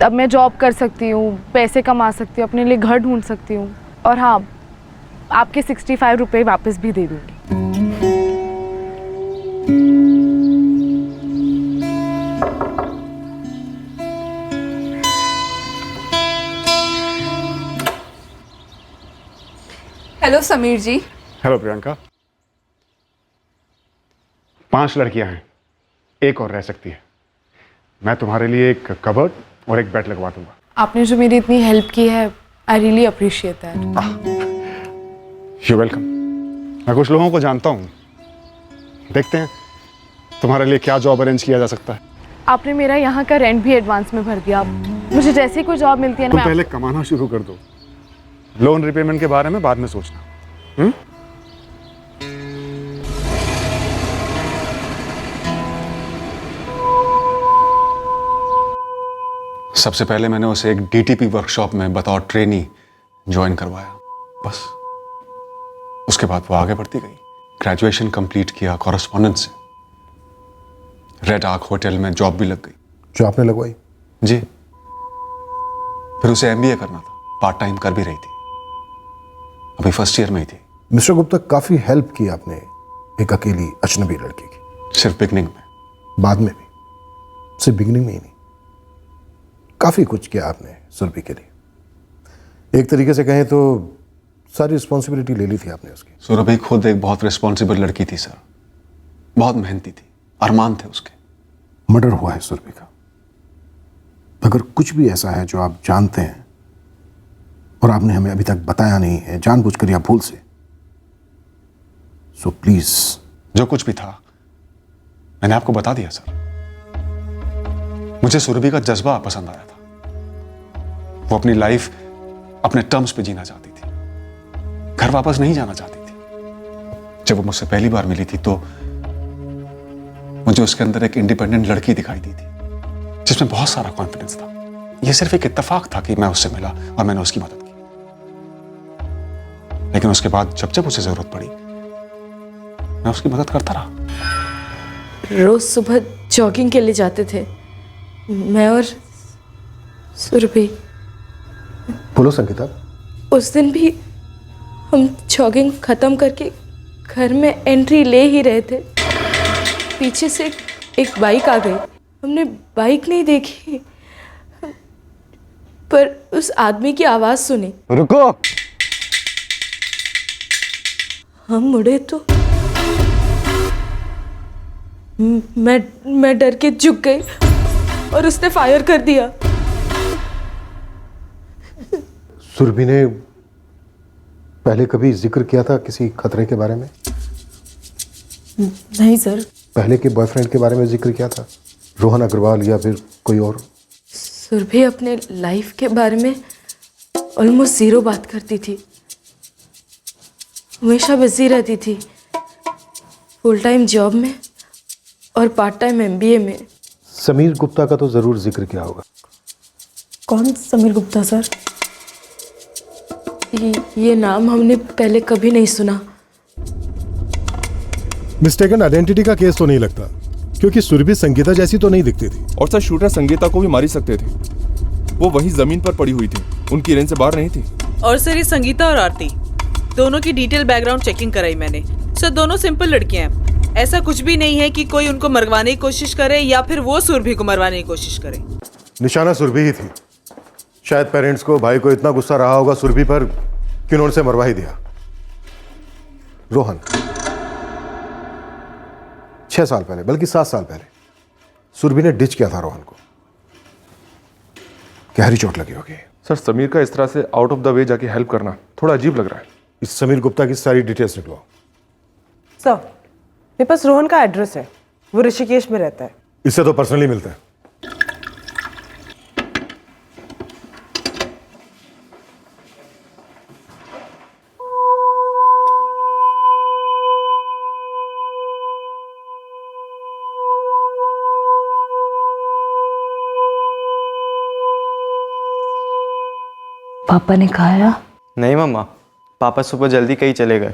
अब मैं जॉब कर सकती हूँ, पैसे कमा सकती हूँ, अपने लिए घर ढूंढ सकती हूँ, और हाँ आपके 65 रुपये वापस भी दे दूँगी। हेलो समीर जी। हेलो प्रियंका। 5 लड़कियां हैं, एक और रह सकती है। मैं तुम्हारे लिए एक कबर्ड और एक बेड लगवा दूंगा। आपने जो मेरी इतनी हेल्प की है, I really appreciate that. You welcome. मैं कुछ लोगों को जानता हूँ, देखते हैं तुम्हारे लिए क्या जॉब अरेंज किया जा सकता है। आपने मेरा यहाँ का रेंट भी एडवांस में भर दिया। मुझे जैसे ही कोई जॉब मिलती है ना, तुम पहले कमाना शुरू कर दो, लोन रिपेमेंट के बारे में बाद में सोचना। सबसे पहले मैंने उसे एक डीटीपी वर्कशॉप में बतौर ट्रेनी ज्वाइन करवाया, बस। उसके बाद वो आगे बढ़ती गई। ग्रेजुएशन कंप्लीट किया कॉरेस्पॉन्डेंस से, रेड आर्क होटल में जॉब भी लग गई। जो आपने लगवाई? जी। फिर उसे एमबीए करना था, पार्ट टाइम कर भी रही थी, अभी फर्स्ट ईयर में ही थी। मिस्टर गुप्ता, काफी हेल्प की आपने एक अकेली अजनबी लड़की की। सिर्फ बिगनिंग में? बाद में भी? सिर्फ बिगनिंग में ही नहीं, काफी कुछ किया आपने सुरभि के लिए। एक तरीके से कहें तो सारी रिस्पॉन्सिबिलिटी ले ली थी आपने उसकी। सुरभि खुद एक बहुत रिस्पॉन्सिबल लड़की थी सर, बहुत मेहनती थी, अरमान थे उसके। मर्डर हुआ है सुरभि का। अगर कुछ भी ऐसा है जो आप जानते हैं और आपने हमें अभी तक बताया नहीं है, जानबूझकर या भूल से, सो प्लीज। जो कुछ भी था मैंने आपको बता दिया सर। मुझे सुरभि का जज्बा पसंद आया था। वो अपनी लाइफ अपने टर्म्स पे जीना चाहती थी, घर वापस नहीं जाना चाहती थी। जब वो मुझसे पहली बार मिली थी तो मुझे उसके अंदर एक इंडिपेंडेंट लड़की दिखाई दी थी जिसमें बहुत सारा कॉन्फिडेंस था। यह सिर्फ एक इत्तेफाक था कि मैं उससे मिला और मैंने उसकी मदद की, लेकिन उसके बाद जब जब उसे जरूरत पड़ी मैं उसकी मदद करता रहा। रोज सुबह जॉगिंग के लिए जाते थे, मैं और सुरभि। बोलो संगीता। उस दिन भी हम जॉगिंग खत्म करके घर में एंट्री ले ही रहे थे, पीछे से एक बाइक आ गई। हमने बाइक नहीं देखी पर उस आदमी की आवाज सुनी। रुको। हम मुड़े तो मैं डर के झुक गई और उसने फायर कर दिया। सुरभि ने पहले कभी जिक्र किया था किसी खतरे के बारे में? नहीं सर। पहले के बॉयफ्रेंड के बारे में जिक्र किया था, रोहन अग्रवाल या फिर कोई और? सुरभि अपने लाइफ के बारे में ऑलमोस्ट जीरो बात करती थी, हमेशा बिजी रहती थी, फुल टाइम जॉब में और पार्ट टाइम एमबीए में। समीर गुप्ता का तो जरूर जिक्र किया होगा। कौन समीर गुप्ता सर? ये नाम हमने पहले कभी नहीं सुना। मिस्टेकन आइडेंटिटी का केस तो नहीं लगता, क्योंकि सुरभि संगीता जैसी तो नहीं दिखती थी। और सर शूटर संगीता को भी मार ही सकते थे, वो वहीं जमीन पर पड़ी हुई थी, उनकी रेंज से बाहर नहीं थी। और सर ये संगीता और आरती दोनों की डिटेल बैकग्राउंड चेकिंग कराई मैंने। सर दोनों सिंपल लड़कियां हैं, ऐसा कुछ भी नहीं है कि कोई उनको मरवाने की कोशिश करे या फिर वो सुरभि को मरवाने की कोशिश करे। निशाना सुरभि ही थी। शायद पेरेंट्स को, भाई को इतना गुस्सा रहा होगा सुरभि पर कि उन्होंने उसे मरवा ही दिया। रोहन 6 साल पहले, बल्कि 7 साल पहले सुरभि ने डिच किया था रोहन को। गहरी चोट लगी होगी। सर समीर का इस तरह से आउट ऑफ द वे जाके हेल्प करना थोड़ा अजीब लग रहा है। इस समीर गुप्ता की सारी डिटेल्स निकलो। सर मेरे पास रोहन का एड्रेस है, वो ऋषिकेश में रहता है। इससे तो पर्सनली मिलता है। पापा ने खाया? नहीं मम्मा, पापा सुबह जल्दी कहीं चले गए।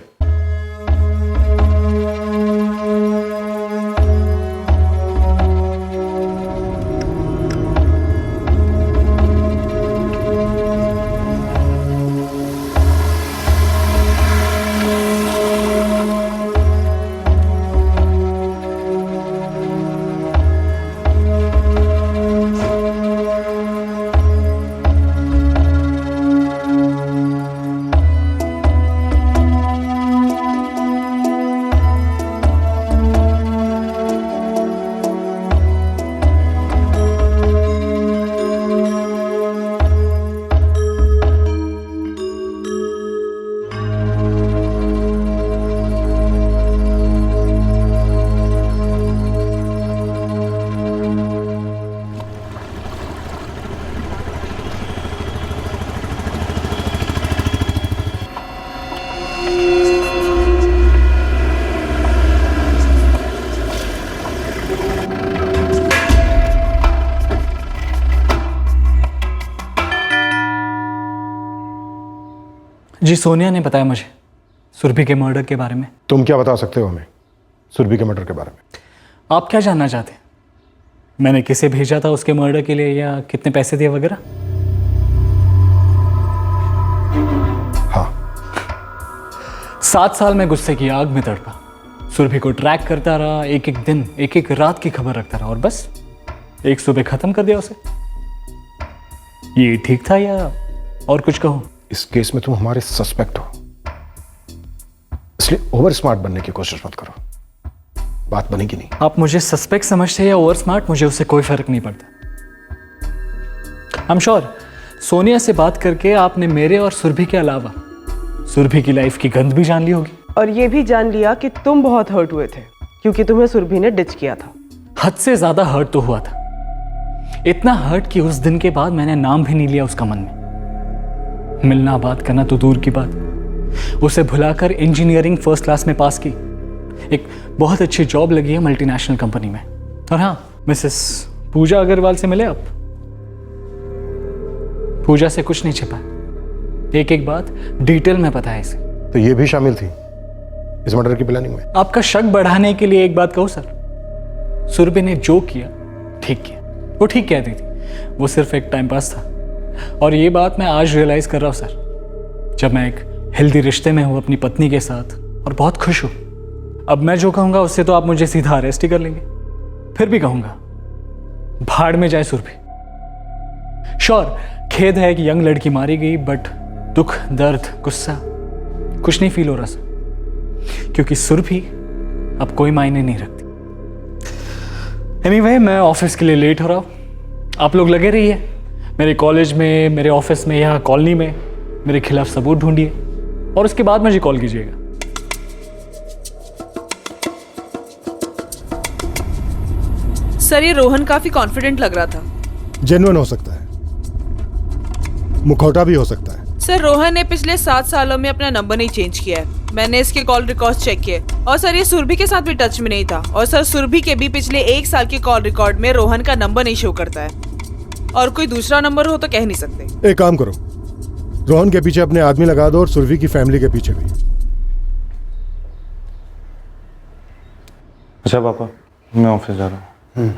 जी सोनिया ने बताया मुझे। सुरभि के मर्डर के बारे में। तुम क्या बता सकते हो हमें सुरभि के मर्डर के बारे में? आप क्या जानना चाहते हैं? मैंने किसे भेजा था उसके मर्डर के लिए या कितने पैसे दिए वगैरह? हाँ। 7 साल में गुस्से की आग में तड़पा, सुरभि को ट्रैक करता रहा, एक एक दिन एक एक रात की खबर रखता रहा और बस एक सुबह खत्म कर दिया उसे। ये ठीक था या और कुछ कहूं? इस केस में तुम हमारे सस्पेक्ट हो, इसलिए ओवर स्मार्ट बनने की कोशिश मत करो, बात बनेगी नहीं। आप मुझे सस्पेक्ट समझते हैं या ओवर स्मार्ट, मुझे उससे कोई फर्क नहीं पड़ता। आई एम श्योर सोनिया से बात करके आपने मेरे और सुरभि के अलावा सुरभि की लाइफ की गंध भी जान ली होगी। और ये भी जान लिया कि तुम बहुत हर्ट हुए थे क्योंकि तुम्हें सुरभि ने डिच किया था। हद से ज्यादा हर्ट तो हुआ था, इतना हर्ट कि उस दिन के बाद मैंने नाम भी नहीं लिया उसका मन में। मिलना बात करना तो दूर की बात, उसे भुलाकर इंजीनियरिंग फर्स्ट क्लास में पास की, एक बहुत अच्छी जॉब लगी है मल्टीनेशनल कंपनी में। और हाँ, मिसेस पूजा अग्रवाल से मिले आप? पूजा से कुछ नहीं छिपा, एक एक बात डिटेल में पता है इसे। तो ये भी शामिल थी इस मर्डर की प्लानिंग में? आपका शक बढ़ाने के लिए एक बात कहूं सर, सुरभि ने जो किया ठीक किया, वो ठीक कहती थी, वो सिर्फ एक टाइम पास था। और ये बात मैं आज रियलाइज कर रहा हूं सर, जब मैं एक हेल्दी रिश्ते में हूं अपनी पत्नी के साथ और बहुत खुश हूं। अब मैं जो कहूंगा उससे तो आप मुझे सीधा अरेस्ट ही कर लेंगे, फिर भी कहूंगा भाड़ में जाए सुरभि। श्योर खेद है कि यंग लड़की मारी गई, बट दुख दर्द गुस्सा कुछ नहीं फील हो रहा सर, क्योंकि सुरभि अब कोई मायने नहीं रखती। एनीवे, मैं ऑफिस के लिए लेट हो रहा हूं, आप लोग लगे रहिए मेरे कॉलेज में, मेरे ऑफिस में, यहाँ कॉलोनी में मेरे खिलाफ सबूत ढूंढिए और उसके बाद मुझे कॉल कीजिएगा। सर ये रोहन काफी कॉन्फिडेंट लग रहा था। जेन्युइन हो सकता है, मुखौटा भी हो सकता है। सर रोहन ने पिछले 7 सालों में अपना नंबर नहीं चेंज किया है, मैंने इसके कॉल रिकॉर्ड चेक किए। और सर ये सुरभि के साथ भी टच में नहीं था, और सर सुरभि के भी पिछले 1 साल के कॉल रिकॉर्ड में रोहन का नंबर नहीं शो करता है, और कोई दूसरा नंबर हो तो कह नहीं सकते। एक काम करो, रोहन के पीछे अपने आदमी लगा दो और सुरभि की फैमिली के पीछे भी। अच्छा पापा, मैं ऑफिस जा रहा हूँ।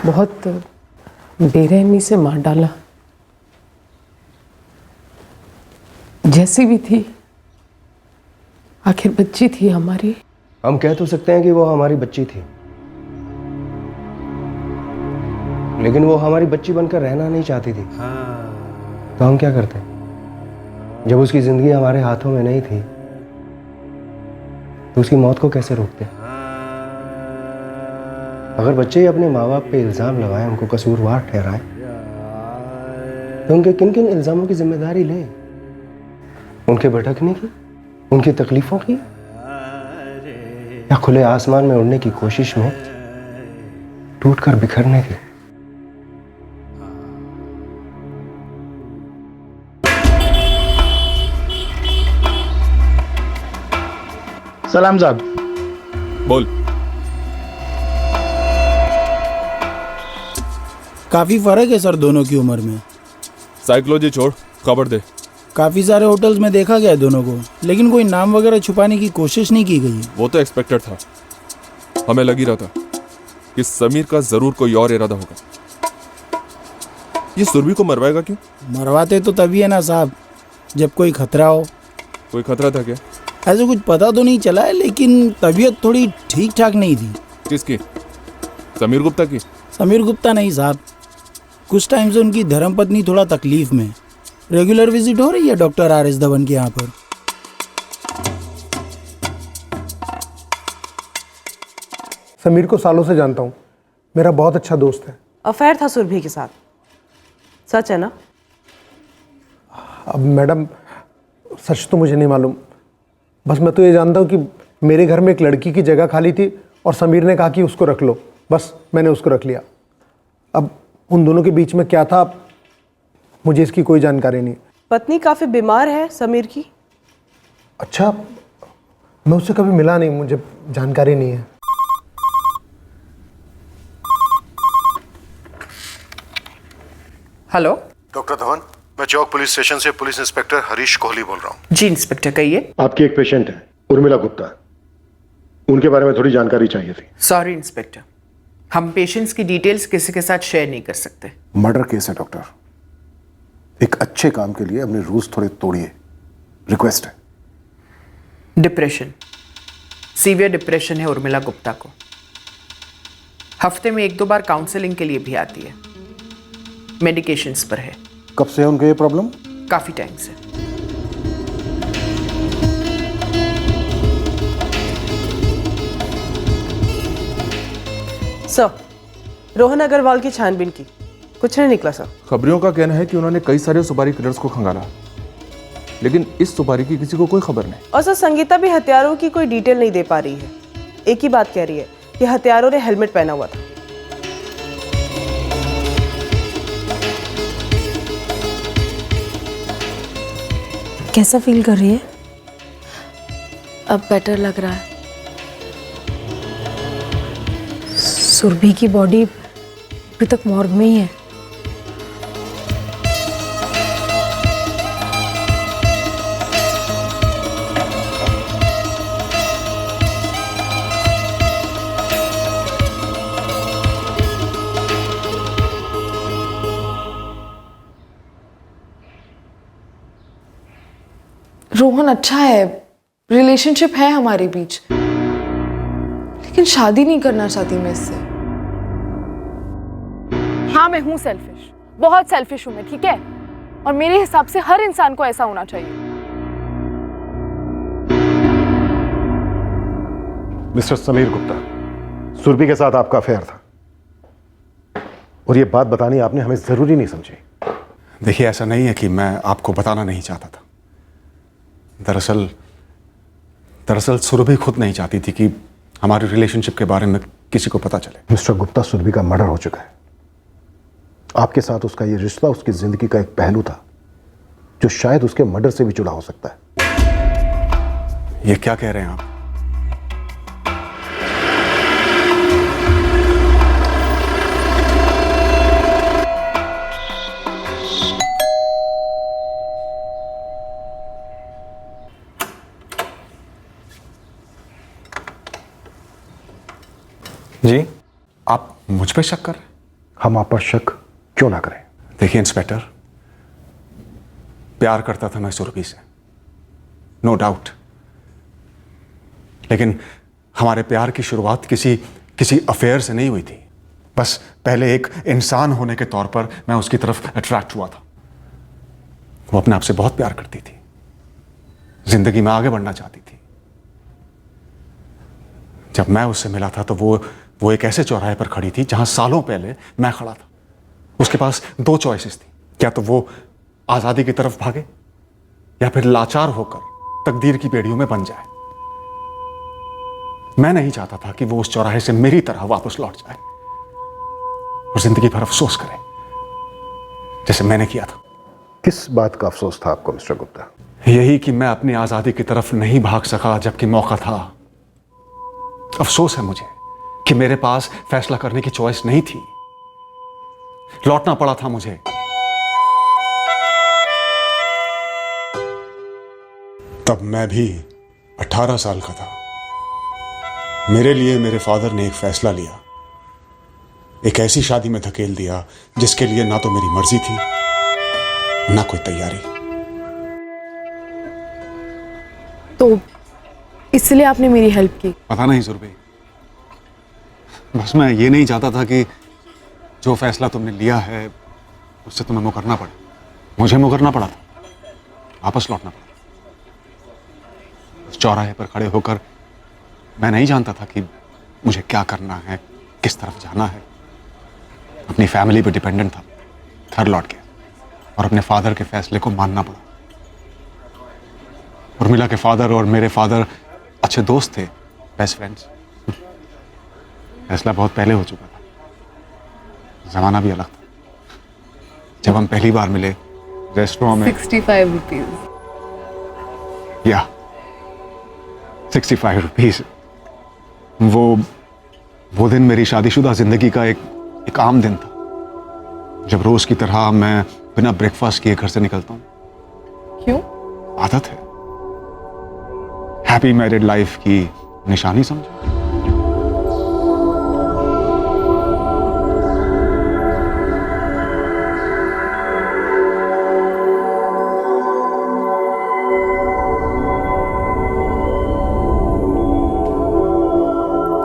बहुत बेरहमी से मार डाला, जैसी भी थी आखिर बच्ची थी हमारी। हम कह तो सकते हैं कि वो हमारी बच्ची थी, लेकिन वो हमारी बच्ची बनकर रहना नहीं चाहती थी। तो हम क्या करते? जब उसकी जिंदगी हमारे हाथों में नहीं थी तो उसकी मौत को कैसे रोकते? अगर बच्चे ही अपने माँ बाप पे इल्ज़ाम लगाएं, उनको कसूरवार ठहराएं, तो उनके किन किन इल्ज़ामों की जिम्मेदारी लें? उनके भटकने की, उनकी तकलीफ़ों की, या खुले आसमान में उड़ने की कोशिश में टूटकर बिखरने की? सलाम साहब। बोल। काफी फर्क है सर दोनों की उम्र में। साइकोलॉजी छोड़, खबर दे। काफी सारे होटल्स में देखा गया दोनों को, लेकिन कोई नाम वगैरह छुपाने की कोशिश नहीं की गई। वो तो एक्सपेक्टेड था, हमें लग ही रहा था कि समीर का जरूर कोई और इरादा होगा। ये सुरभि को मरवाएगा क्यों? मरवाते तो तभी है ना साहब, जब कोई खतरा हो। कोई खतरा था क्या? ऐसे कुछ पता तो नहीं चला है, लेकिन तबीयत थोड़ी ठीक ठाक नहीं थी। किसकी? समीर गुप्ता की? समीर गुप्ता नहीं साहब, कुछ टाइम से उनकी धर्मपत्नी थोड़ा तकलीफ में। रेगुलर विजिट हो रही है डॉक्टर RS धवन के यहाँ पर। समीर को सालों से जानता हूँ, मेरा बहुत अच्छा दोस्त है। अफेयर था सुरभि के साथ, सच है ना? अब मैडम सच तो मुझे नहीं मालूम, बस मैं तो ये जानता हूँ कि मेरे घर में एक लड़की की जगह खाली थी और समीर ने कहा कि उसको रख लो, बस मैंने उसको रख लिया। अब उन दोनों के बीच में क्या था मुझे इसकी कोई जानकारी नहीं। पत्नी काफी बीमार है समीर की। अच्छा, मैं उससे कभी मिला नहीं, मुझे जानकारी नहीं है। हेलो डॉक्टर धवन, मैं चौक पुलिस स्टेशन से पुलिस इंस्पेक्टर हरीश कोहली बोल रहा हूँ। जी इंस्पेक्टर कहिए। आपकी एक पेशेंट है उर्मिला गुप्ता, उनके बारे में थोड़ी जानकारी चाहिए थी। सॉरी इंस्पेक्टर, हम पेशेंट्स की डिटेल्स किसी के साथ शेयर नहीं कर सकते। मर्डर केस है डॉक्टर, एक अच्छे काम के लिए अपने रूल्स थोड़े तोड़िए, रिक्वेस्ट है। डिप्रेशन, सीवियर डिप्रेशन है उर्मिला गुप्ता को। हफ्ते में 1-2 बार काउंसलिंग के लिए भी आती है, मेडिकेशंस पर है। कब से है उनको ये प्रॉब्लम? काफी टाइम से। सर, रोहन अग्रवाल की छानबीन की, कुछ नहीं निकला सर। खबरियों का कहना है कि उन्होंने कई सारे सुपारी किलर्स को खंगाला, लेकिन इस सुपारी की किसी को कोई खबर नहीं। और सर संगीता भी हत्यारों की कोई डिटेल नहीं दे पा रही है। एक ही बात कह रही है कि हत्यारों ने हेलमेट पहना हुआ था। कैसा फील कर रही है? अब बेटर लग रहा है। सुरभि की बॉडी अभी तक मॉर्ग में ही है। रोहन अच्छा है, रिलेशनशिप है हमारे बीच, लेकिन शादी नहीं करना चाहती मैं इससे। हाँ, मैं हूं सेल्फिश, बहुत सेल्फिश हूं मैं, ठीक है? और मेरे हिसाब से हर इंसान को ऐसा होना चाहिए। मिस्टर समीर गुप्ता, सुरभि के साथ आपका अफेयर था और ये बात बतानी आपने हमें जरूरी नहीं समझी। देखिए, ऐसा नहीं है कि मैं आपको बताना नहीं चाहता था। दरअसल सुरभि खुद नहीं चाहती थी कि हमारी रिलेशनशिप के बारे में किसी को पता चले। मिस्टर गुप्ता, सुरभि का मर्डर हो चुका है। आपके साथ उसका ये रिश्ता उसकी जिंदगी का एक पहलू था जो शायद उसके मर्डर से भी जुड़ा हो सकता है। ये क्या कह रहे हैं आप? जी, आप मुझ पे शक कर रहे हैं? हम आप पर शक क्यों ना करें? देखिए इंस्पेक्टर, प्यार करता था मैं सुरभि से, नो डाउट, लेकिन हमारे प्यार की शुरुआत किसी अफेयर से नहीं हुई थी। बस पहले एक इंसान होने के तौर पर मैं उसकी तरफ अट्रैक्ट हुआ था। वो अपने आप से बहुत प्यार करती थी, जिंदगी में आगे बढ़ना चाहती थी। जब मैं उससे मिला था तो वो एक ऐसे चौराहे पर खड़ी थी जहां सालों पहले मैं खड़ा था। उसके पास 2 चॉइसेस थी, क्या तो वो आजादी की तरफ भागे या फिर लाचार होकर तकदीर की बेड़ियों में बन जाए। मैं नहीं चाहता था कि वो उस चौराहे से मेरी तरह वापस लौट जाए और जिंदगी भर अफसोस करे जैसे मैंने किया था। किस बात का अफसोस था आपको मिस्टर गुप्ता? यही कि मैं अपनी आजादी की तरफ नहीं भाग सका जबकि मौका था। अफसोस है मुझे कि मेरे पास फैसला करने की चॉइस नहीं थी, लौटना पड़ा था मुझे। तब मैं भी 18 साल का था। मेरे लिए मेरे फादर ने एक फैसला लिया, एक ऐसी शादी में धकेल दिया जिसके लिए ना तो मेरी मर्जी थी ना कोई तैयारी। तो इसलिए आपने मेरी हेल्प की? पता नहीं सुरभि, बस मैं ये नहीं चाहता था कि जो फैसला तुमने लिया है उससे तुम्हें मुकरना पड़े। मुझे मुकरना पड़ा था, वापस लौटना पड़ा। उस चौराहे पर खड़े होकर मैं नहीं जानता था कि मुझे क्या करना है, किस तरफ जाना है। अपनी फैमिली पे डिपेंडेंट था, घर लौट गया और अपने फादर के फैसले को मानना पड़ा। उर्मिला के फादर और मेरे फादर अच्छे दोस्त थे, बेस्ट फ्रेंड्स। फैसला बहुत पहले हो चुका था, जमाना भी अलग था। जब हम पहली बार मिले रेस्टोरेंट में 65 रुपीज। या 65 रुपीज। वो दिन मेरी शादीशुदा जिंदगी का एक आम दिन था। जब रोज की तरह मैं बिना ब्रेकफास्ट किए घर से निकलता हूं। क्यों? आदत है, हैप्पी मैरिड लाइफ की निशानी समझो।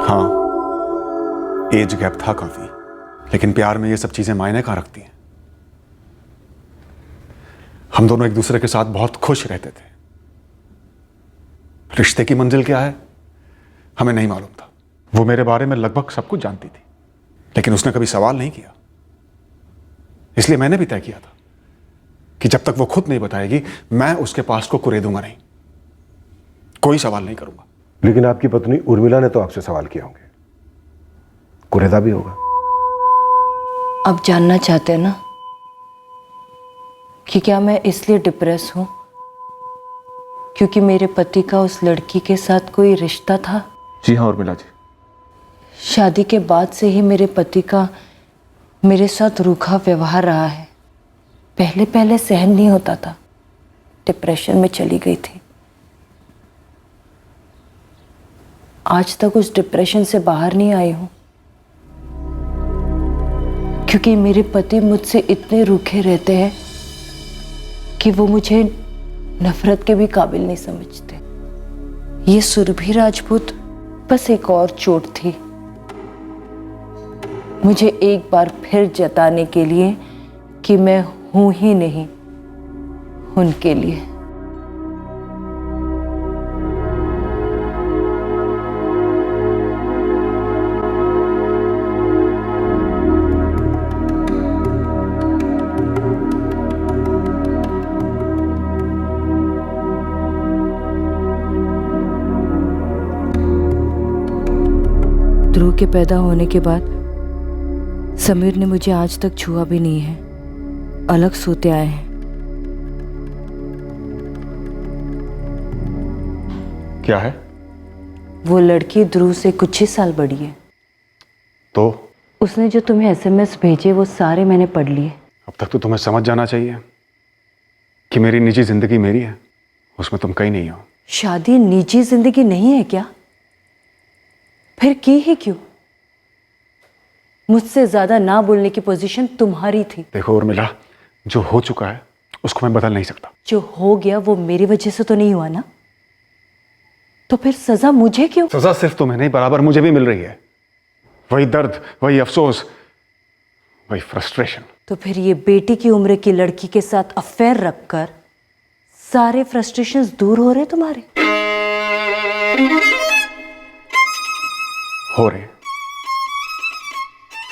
हाँ, एज गैप था काफी, लेकिन प्यार में ये सब चीजें मायने कहाँ रखती हैं। हम दोनों एक दूसरे के साथ बहुत खुश रहते थे। रिश्ते की मंजिल क्या है हमें नहीं मालूम था। वो मेरे बारे में लगभग सब कुछ जानती थी, लेकिन उसने कभी सवाल नहीं किया। इसलिए मैंने भी तय किया था कि जब तक वो खुद नहीं बताएगी मैं उसके पास को कुरेदूंगा नहीं, कोई सवाल नहीं करूंगा। लेकिन आपकी पत्नी उर्मिला ने तो आपसे सवाल किए होंगे, कुरेदा भी होगा। अब जानना चाहते हैं ना कि क्या मैं इसलिए डिप्रेस हूं क्योंकि मेरे पति का उस लड़की के साथ कोई रिश्ता था? जी हाँ उर्मिला जी। शादी के बाद से ही मेरे पति का मेरे साथ रूखा व्यवहार रहा है। पहले पहले सहन नहीं होता था, डिप्रेशन में चली गई थी। आज तक उस डिप्रेशन से बाहर नहीं आई हूं क्योंकि मेरे पति मुझसे इतने रूखे रहते हैं कि वो मुझे नफरत के भी काबिल नहीं समझते। ये सुरभि राजपूत बस एक और चोट थी, मुझे एक बार फिर जताने के लिए कि मैं हूं ही नहीं उनके लिए। ध्रुव के पैदा होने के बाद समीर ने मुझे आज तक छुआ भी नहीं है। अलग सोते आए हैं। क्या है? वो लड़की ध्रुव से कुछ ही साल बड़ी है। तो उसने जो तुम्हें एसएमएस भेजे वो सारे मैंने पढ़ लिए। अब तक तो तुम्हें समझ जाना चाहिए कि मेरी निजी जिंदगी मेरी है, उसमें तुम कहीं नहीं हो। शादी निजी जिंदगी नहीं है क्या? फिर की ही क्यों? मुझसे ज्यादा ना बोलने की पोजीशन तुम्हारी थी। देखो उर्मिला, जो हो चुका है उसको मैं बदल नहीं सकता। जो हो गया वो मेरी वजह से तो नहीं हुआ ना, तो फिर सजा मुझे क्यों? सजा सिर्फ तुम्हें नहीं, बराबर मुझे भी मिल रही है। वही दर्द, वही अफसोस, वही फ्रस्ट्रेशन। तो फिर ये बेटी की उम्र की लड़की के साथ अफेयर रखकर सारे फ्रस्ट्रेशंस दूर हो रहे तुम्हारे? हो रहे।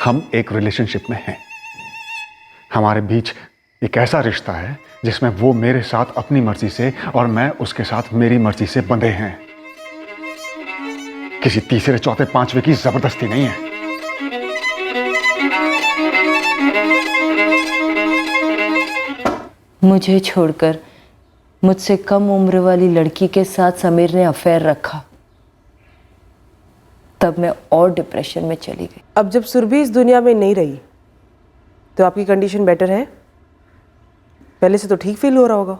हम एक रिलेशनशिप में हैं। हमारे बीच एक ऐसा रिश्ता है जिसमें वो मेरे साथ अपनी मर्जी से और मैं उसके साथ मेरी मर्जी से बंधे हैं। किसी तीसरे, चौथे, पांचवे की जबरदस्ती नहीं है। मुझे छोड़कर मुझसे कम उम्र वाली लड़की के साथ समीर ने अफेयर रखा, तब मैं और डिप्रेशन में चली गई। अब जब सुरभि इस दुनिया में नहीं रही तो आपकी कंडीशन बेटर है? पहले से तो ठीक फील हो रहा होगा।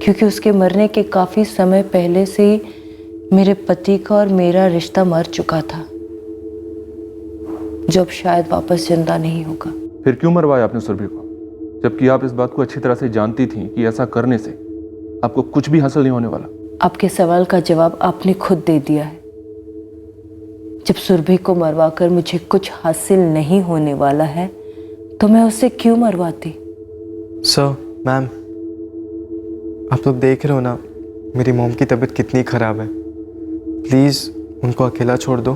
क्योंकि उसके मरने के काफी समय पहले से ही मेरे पति का और मेरा रिश्ता मर चुका था, जो अब शायद वापस जिंदा नहीं होगा। फिर क्यों मरवाया आपने सुरभि को, जबकि आप इस बात को अच्छी तरह से जानती थी कि ऐसा करने से आपको कुछ भी हासिल नहीं होने वाला? आपके सवाल का जवाब आपने खुद दे दिया है। जब सुरभि को मरवाकर मुझे कुछ हासिल नहीं होने वाला है तो मैं उसे क्यों मरवाती? सर, मैम, आप लोग देख रहे हो ना मेरी मॉम की तबीयत कितनी ख़राब है। प्लीज़ उनको अकेला छोड़ दो।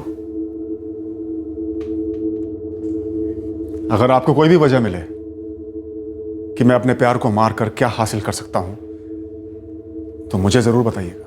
अगर आपको कोई भी वजह मिले कि मैं अपने प्यार को मारकर क्या हासिल कर सकता हूं तो मुझे जरूर बताइएगा।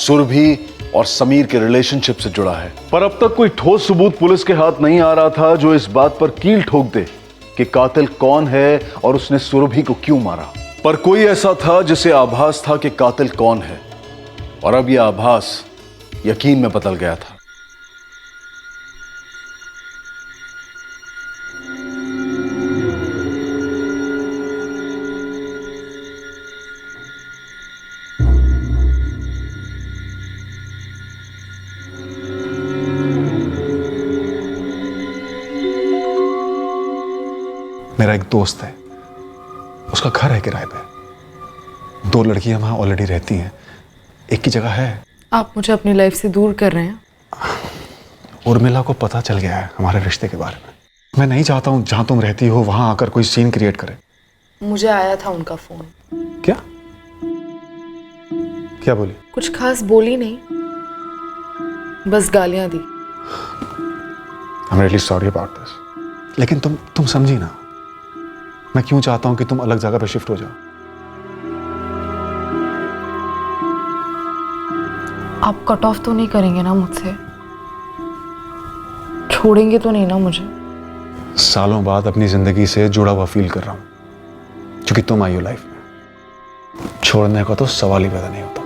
सुरभि और समीर के रिलेशनशिप से जुड़ा है। पर अब तक कोई ठोस सबूत पुलिस के हाथ नहीं आ रहा था जो इस बात पर कील ठोक दे कि कातिल कौन है और उसने सुरभि को क्यों मारा। पर कोई ऐसा था जिसे आभास था कि कातिल कौन है, और अब यह आभास यकीन में बदल गया था। मेरा एक दोस्त है, उसका घर है किराए पे। 2 लड़कियां वहां ऑलरेडी रहती हैं, एक की जगह है। आप मुझे अपनी लाइफ से दूर कर रहे हैं। उर्मिला को पता चल गया है हमारे रिश्ते के बारे में। मैं नहीं चाहता हूं जहां तुम रहती हो वहां आकर कोई सीन क्रिएट करे। मुझे आया था उनका फोन। क्या क्या बोली? कुछ खास बोली नहीं, बस गालियां दी। I am really sorry about this. लेकिन तुम समझी ना, मैं क्यों चाहता हूं कि तुम अलग जगह पे शिफ्ट हो जाओ। आप कट ऑफ तो नहीं करेंगे ना मुझसे? छोड़ेंगे तो नहीं ना मुझे? सालों बाद अपनी जिंदगी से जुड़ा हुआ फील कर रहा हूं, क्योंकि तुम आई हो लाइफ में। छोड़ने का तो सवाल ही पैदा नहीं होता।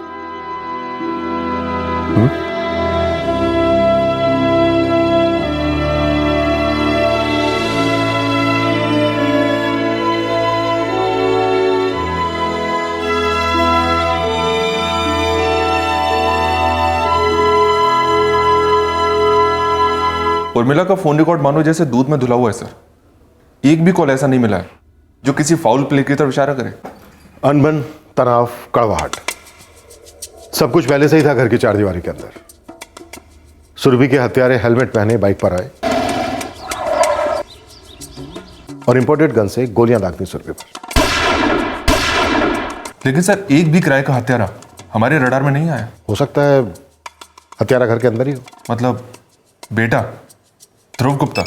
उर्मिला का फोन रिकॉर्ड मानो जैसे दूध में धुला हुआ है सर। एक भी कॉल ऐसा नहीं मिला है जो किसी फाउल प्ले की तरफ इशारा करे। अनबन, तनाव, कड़वाहट, सब कुछ पहले से ही था घर की चारदीवारी के अंदर। सुरभि के हत्यारे हेलमेट पहने बाइक पर आए और इंपोर्टेड गन से गोलियां दाग दी सुरभि पर। लेकिन सर एक भी किराए का हत्यारा हमारे रडार में नहीं आया। हो सकता है हत्यारा घर के अंदर ही हो। मतलब बेटा ध्रुव गुप्ता।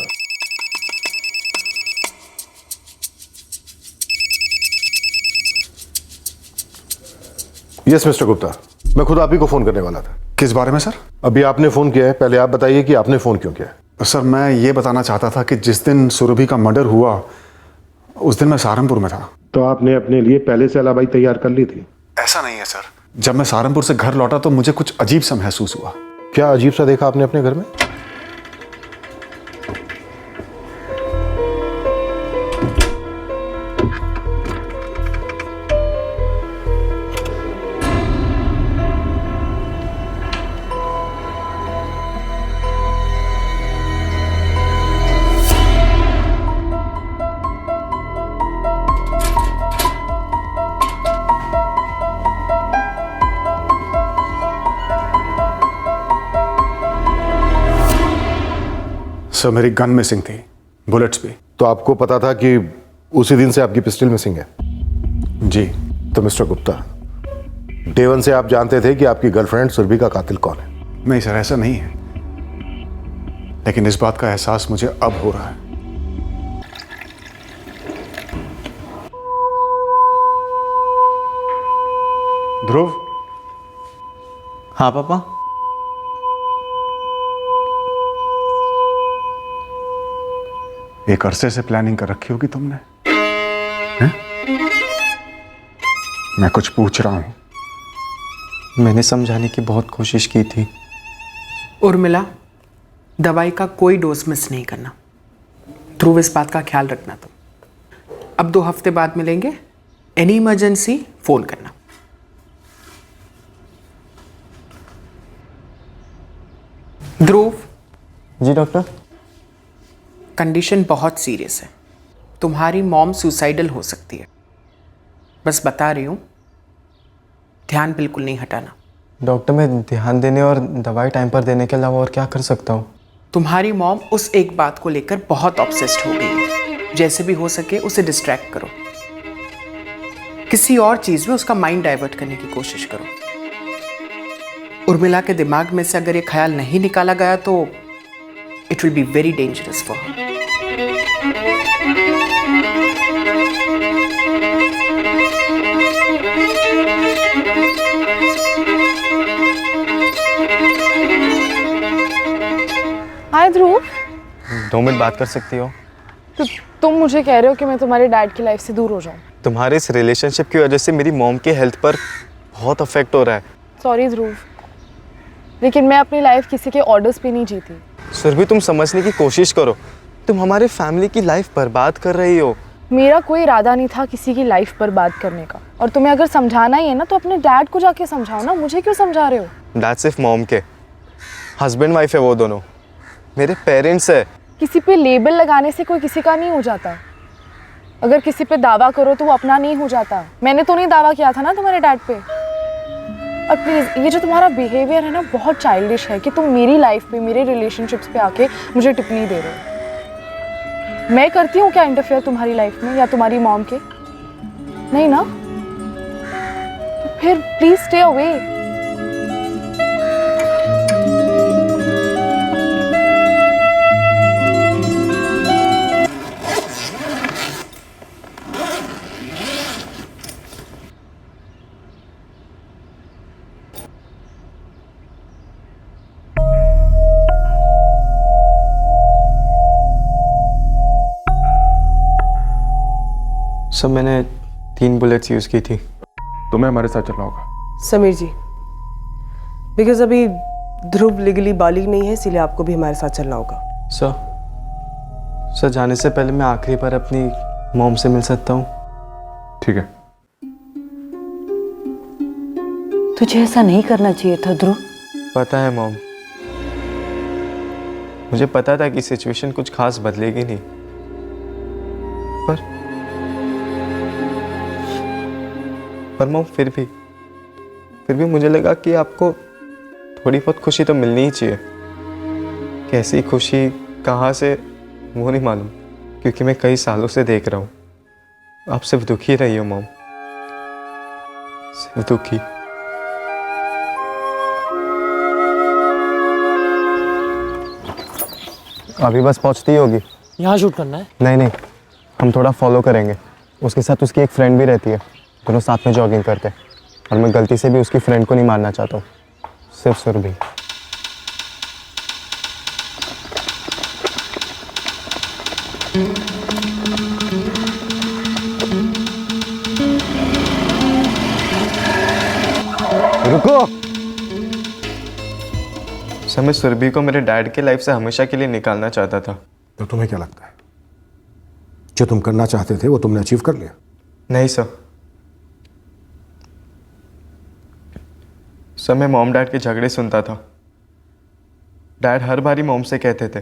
यस मिस्टर गुप्ता, मैं खुद आप ही को फोन करने वाला था। किस बारे में सर? अभी आपने फोन किया है, पहले आप बताइए कि आपने फोन क्यों किया है। सर मैं ये बताना चाहता था कि जिस दिन सुरभि का मर्डर हुआ उस दिन मैं सहारनपुर में था। तो आपने अपने लिए पहले से अलाबाई तैयार कर ली थी? ऐसा नहीं है सर। जब मैं सहारनपुर से घर लौटा तो मुझे कुछ अजीब सा महसूस हुआ। क्या अजीब सा देखा आपने अपने घर में? सर मेरी गन मिसिंग थी, बुलेट्स भी। तो आपको पता था कि उसी दिन से आपकी पिस्टल मिसिंग है? जी। तो मिस्टर गुप्ता, डे वन से आप जानते थे कि आपकी गर्लफ्रेंड सुरभि का कातिल कौन है? नहीं सर, ऐसा नहीं है, लेकिन इस बात का एहसास मुझे अब हो रहा है। ध्रुव। हाँ पापा। एक अरसे से प्लानिंग कर रखी होगी तुमने, हैं? मैं कुछ पूछ रहा हूं। मैंने समझाने की बहुत कोशिश की थी। उर्मिला, दवाई का कोई डोज मिस नहीं करना। ध्रुव, इस बात का ख्याल रखना तुम। अब 2 हफ्ते बाद मिलेंगे। एनी इमरजेंसी फोन करना। ध्रुव। जी डॉक्टर। कंडीशन बहुत सीरियस है। तुम्हारी मॉम सुसाइडल हो सकती है। बस बता रही हूं, ध्यान बिल्कुल नहीं हटाना। डॉक्टर, मैं ध्यान देने और दवाई टाइम पर देने के अलावा और क्या कर सकता हूँ? तुम्हारी मॉम उस एक बात को लेकर बहुत ऑब्सेस्ड हो गई है। जैसे भी हो सके उसे डिस्ट्रैक्ट करो। किसी और चीज में उसका माइंड डाइवर्ट करने की कोशिश करो। उर्मिला के दिमाग में से अगर ये ख्याल नहीं निकाला गया तो it will be very dangerous for her. Hi Dhruv. 2 minute बात कर सकती हो? तो तुम मुझे कह रहे हो कि मैं तुम्हारे डैड की लाइफ से दूर हो जाऊं? तुम्हारे इस रिलेशनशिप की वजह से मेरी मॉम के हेल्थ पर बहुत अफेक्ट हो रहा है। सॉरी ध्रुव, लेकिन मैं अपनी लाइफ किसी के ऑर्डर्स पे नहीं जीती। सुरभि, तुम समझने की कोशिश करो। तुम हमारे फैमिली की लाइफ बर्बाद कर रही हो। मेरा कोई इरादा नहीं था किसी की लाइफ बर्बाद करने का, और तुम्हें अगर समझाना ही है ना तो अपने डैड को जाके समझाओ ना, मुझे क्यों समझा रहे हो? डैड सिर्फ मॉम के हस्बैंड वाइफ है, वो दोनों मेरे पेरेंट्स है। किसी पे लेबल लगाने से कोई किसी का नहीं हो जाता। अगर किसी पे दावा करो तो वो अपना नहीं हो जाता। मैंने तो नहीं दावा किया था ना तुम्हारे डैड पे। और प्लीज़, ये जो तुम्हारा बिहेवियर है ना बहुत चाइल्डिश है कि तुम मेरी लाइफ पे, मेरे रिलेशनशिप्स पे आके मुझे टिप्पणी दे रहे हो। मैं करती हूँ क्या इंटरफेयर तुम्हारी लाइफ में या तुम्हारी मॉम के? नहीं ना? तो फिर प्लीज स्टे अवे। सब मैंने 3 बुलेट्स यूज़ की थी। तुम्हें हमारे साथ चलना होगा समीर जी, बिकॉज अभी ध्रुव लीगली बालिग नहीं है, इसीलिए आपको भी हमारे साथ चलना होगा। सर जाने से पहले मैं आखिरी बार अपनी मॉम से मिल सकता हूँ? ठीक है। तुझे ऐसा नहीं करना चाहिए था ध्रुव। पता है मॉम, मुझे पता था कि सिचुएशन कुछ खास बदलेगी नहीं, पर मॉम फिर भी मुझे लगा कि आपको थोड़ी बहुत खुशी तो मिलनी ही चाहिए। कैसी खुशी, कहाँ से, वो नहीं मालूम, क्योंकि मैं कई सालों से देख रहा हूँ आप सिर्फ दुखी रही हो मॉम, सिर्फ दुखी। अभी बस पहुँचती होगी। यहाँ शूट करना है? नहीं, हम थोड़ा फॉलो करेंगे। उसके साथ उसकी एक फ्रेंड भी रहती है, दोनों साथ में जॉगिंग करते हैं, और मैं गलती से भी उसकी फ्रेंड को नहीं मारना चाहता हूँ, सिर्फ सुरभि। रुको। सर, मैं सुरभि को मेरे डैड के लाइफ से हमेशा के लिए निकालना चाहता था। तो तुम्हें क्या लगता है जो तुम करना चाहते थे वो तुमने अचीव कर लिया? नहीं सर, मैं मॉम डैड के झगड़े सुनता था। डैड हर बार ही मॉम से कहते थे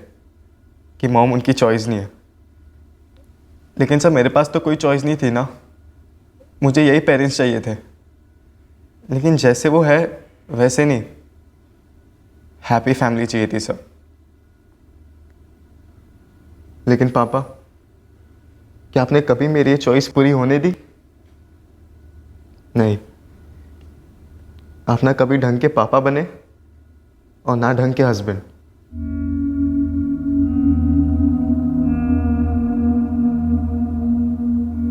कि मॉम उनकी चॉइस नहीं है, लेकिन सर मेरे पास तो कोई चॉइस नहीं थी ना, मुझे यही पेरेंट्स चाहिए थे। लेकिन जैसे वो है वैसे नहीं, हैप्पी फैमिली चाहिए थी सर। लेकिन पापा, क्या आपने कभी मेरी ये चॉइस पूरी होने दी? नहीं। आप ना कभी ढंग के पापा बने और ना ढंग के हस्बैंड।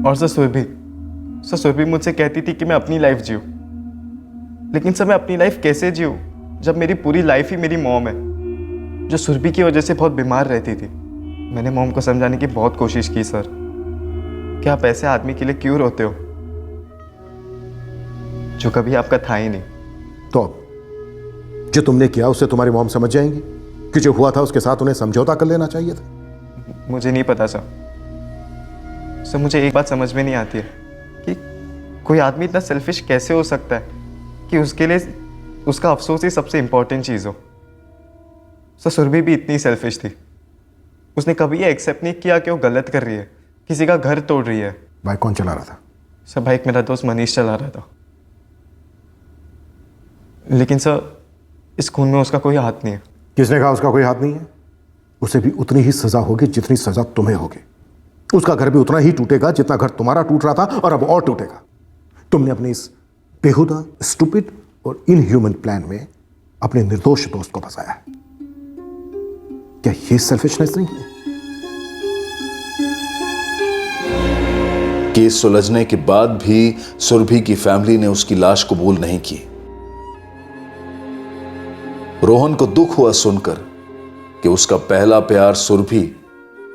और सर सुरभि मुझसे कहती थी कि मैं अपनी लाइफ जीऊं, लेकिन सर मैं अपनी लाइफ कैसे जीऊं जब मेरी पूरी लाइफ ही मेरी मॉम है, जो सुरभि की वजह से बहुत बीमार रहती थी। मैंने मॉम को समझाने की बहुत कोशिश की सर, कि आप ऐसे आदमी के लिए क्यों रोते हो जो कभी आपका था ही नहीं। तो जो तुमने किया उससे तुम्हारी मॉम समझ जाएंगी कि जो हुआ था उसके साथ उन्हें समझौता कर लेना चाहिए था। मुझे नहीं पता सर, मुझे एक बात समझ में नहीं आती है कि कोई आदमी इतना सेल्फिश कैसे हो सकता है कि उसके लिए उसका अफसोस ही सबसे इंपॉर्टेंट चीज़ हो। सर सुरभि भी इतनी सेल्फिश थी, उसने कभी ये एक्सेप्ट नहीं किया कि वो गलत कर रही है, किसी का घर तोड़ रही है। बाइक कौन चला रहा था? सर बाइक मेरा दोस्त मनीष चला रहा था, लेकिन सर इस खून में उसका कोई हाथ नहीं है। किसने कहा उसका कोई हाथ नहीं है? उसे भी उतनी ही सजा होगी जितनी सजा तुम्हें होगी। उसका घर भी उतना ही टूटेगा जितना घर तुम्हारा टूट रहा था, और अब और टूटेगा। तुमने अपने इस बेहुदा, स्टूपिड और इनह्यूमन प्लान में अपने निर्दोष दोस्त को फंसाया है। क्या ये सेल्फिशनेस नहीं है? केस सुलझने के बाद भी सुरभि की फैमिली ने उसकी लाश कबूल नहीं की। रोहन को दुख हुआ सुनकर कि उसका पहला प्यार सुरभि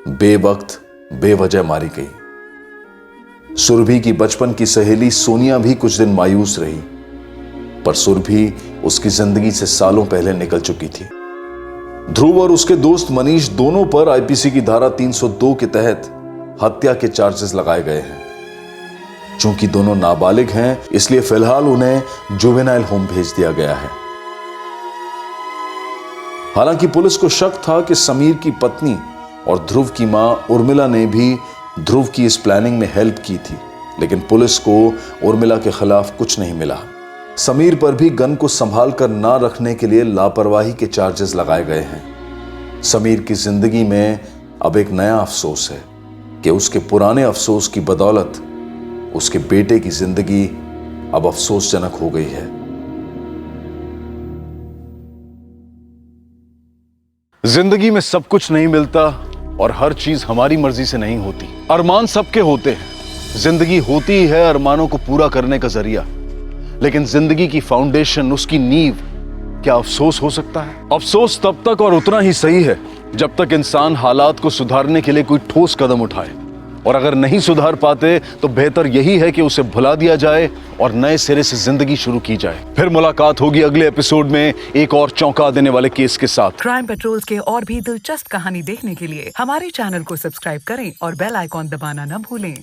बेवक्त बेवजह मारी गई। सुरभि की बचपन की सहेली सोनिया भी कुछ दिन मायूस रही, पर सुरभि उसकी जिंदगी से सालों पहले निकल चुकी थी। ध्रुव और उसके दोस्त मनीष दोनों पर आईपीसी की धारा 302 के तहत हत्या के चार्जेस लगाए गए हैं। चूंकि दोनों नाबालिग हैं, इसलिए फिलहाल उन्हें जुवेनाइल होम भेज दिया गया है। हालांकि पुलिस को शक था कि समीर की पत्नी और ध्रुव की मां उर्मिला ने भी ध्रुव की इस प्लानिंग में हेल्प की थी, लेकिन पुलिस को उर्मिला के खिलाफ कुछ नहीं मिला। समीर पर भी गन को संभाल कर ना रखने के लिए लापरवाही के चार्जेस लगाए गए हैं। समीर की जिंदगी में अब एक नया अफसोस है कि उसके पुराने अफसोस की बदौलत उसके बेटे की जिंदगी अब अफसोसजनक हो गई है। जिंदगी में सब कुछ नहीं मिलता और हर चीज हमारी मर्जी से नहीं होती। अरमान सबके होते हैं। जिंदगी होती है अरमानों को पूरा करने का जरिया, लेकिन जिंदगी की फाउंडेशन, उसकी नींव, क्या अफसोस हो सकता है? अफसोस तब तक और उतना ही सही है जब तक इंसान हालात को सुधारने के लिए कोई ठोस कदम उठाए, और अगर नहीं सुधार पाते तो बेहतर यही है कि उसे भुला दिया जाए और नए सिरे से जिंदगी शुरू की जाए। फिर मुलाकात होगी अगले एपिसोड में एक और चौंका देने वाले केस के साथ। क्राइम पेट्रोल के और भी दिलचस्प कहानी देखने के लिए हमारे चैनल को सब्सक्राइब करें और बेल आइकॉन दबाना न भूलें।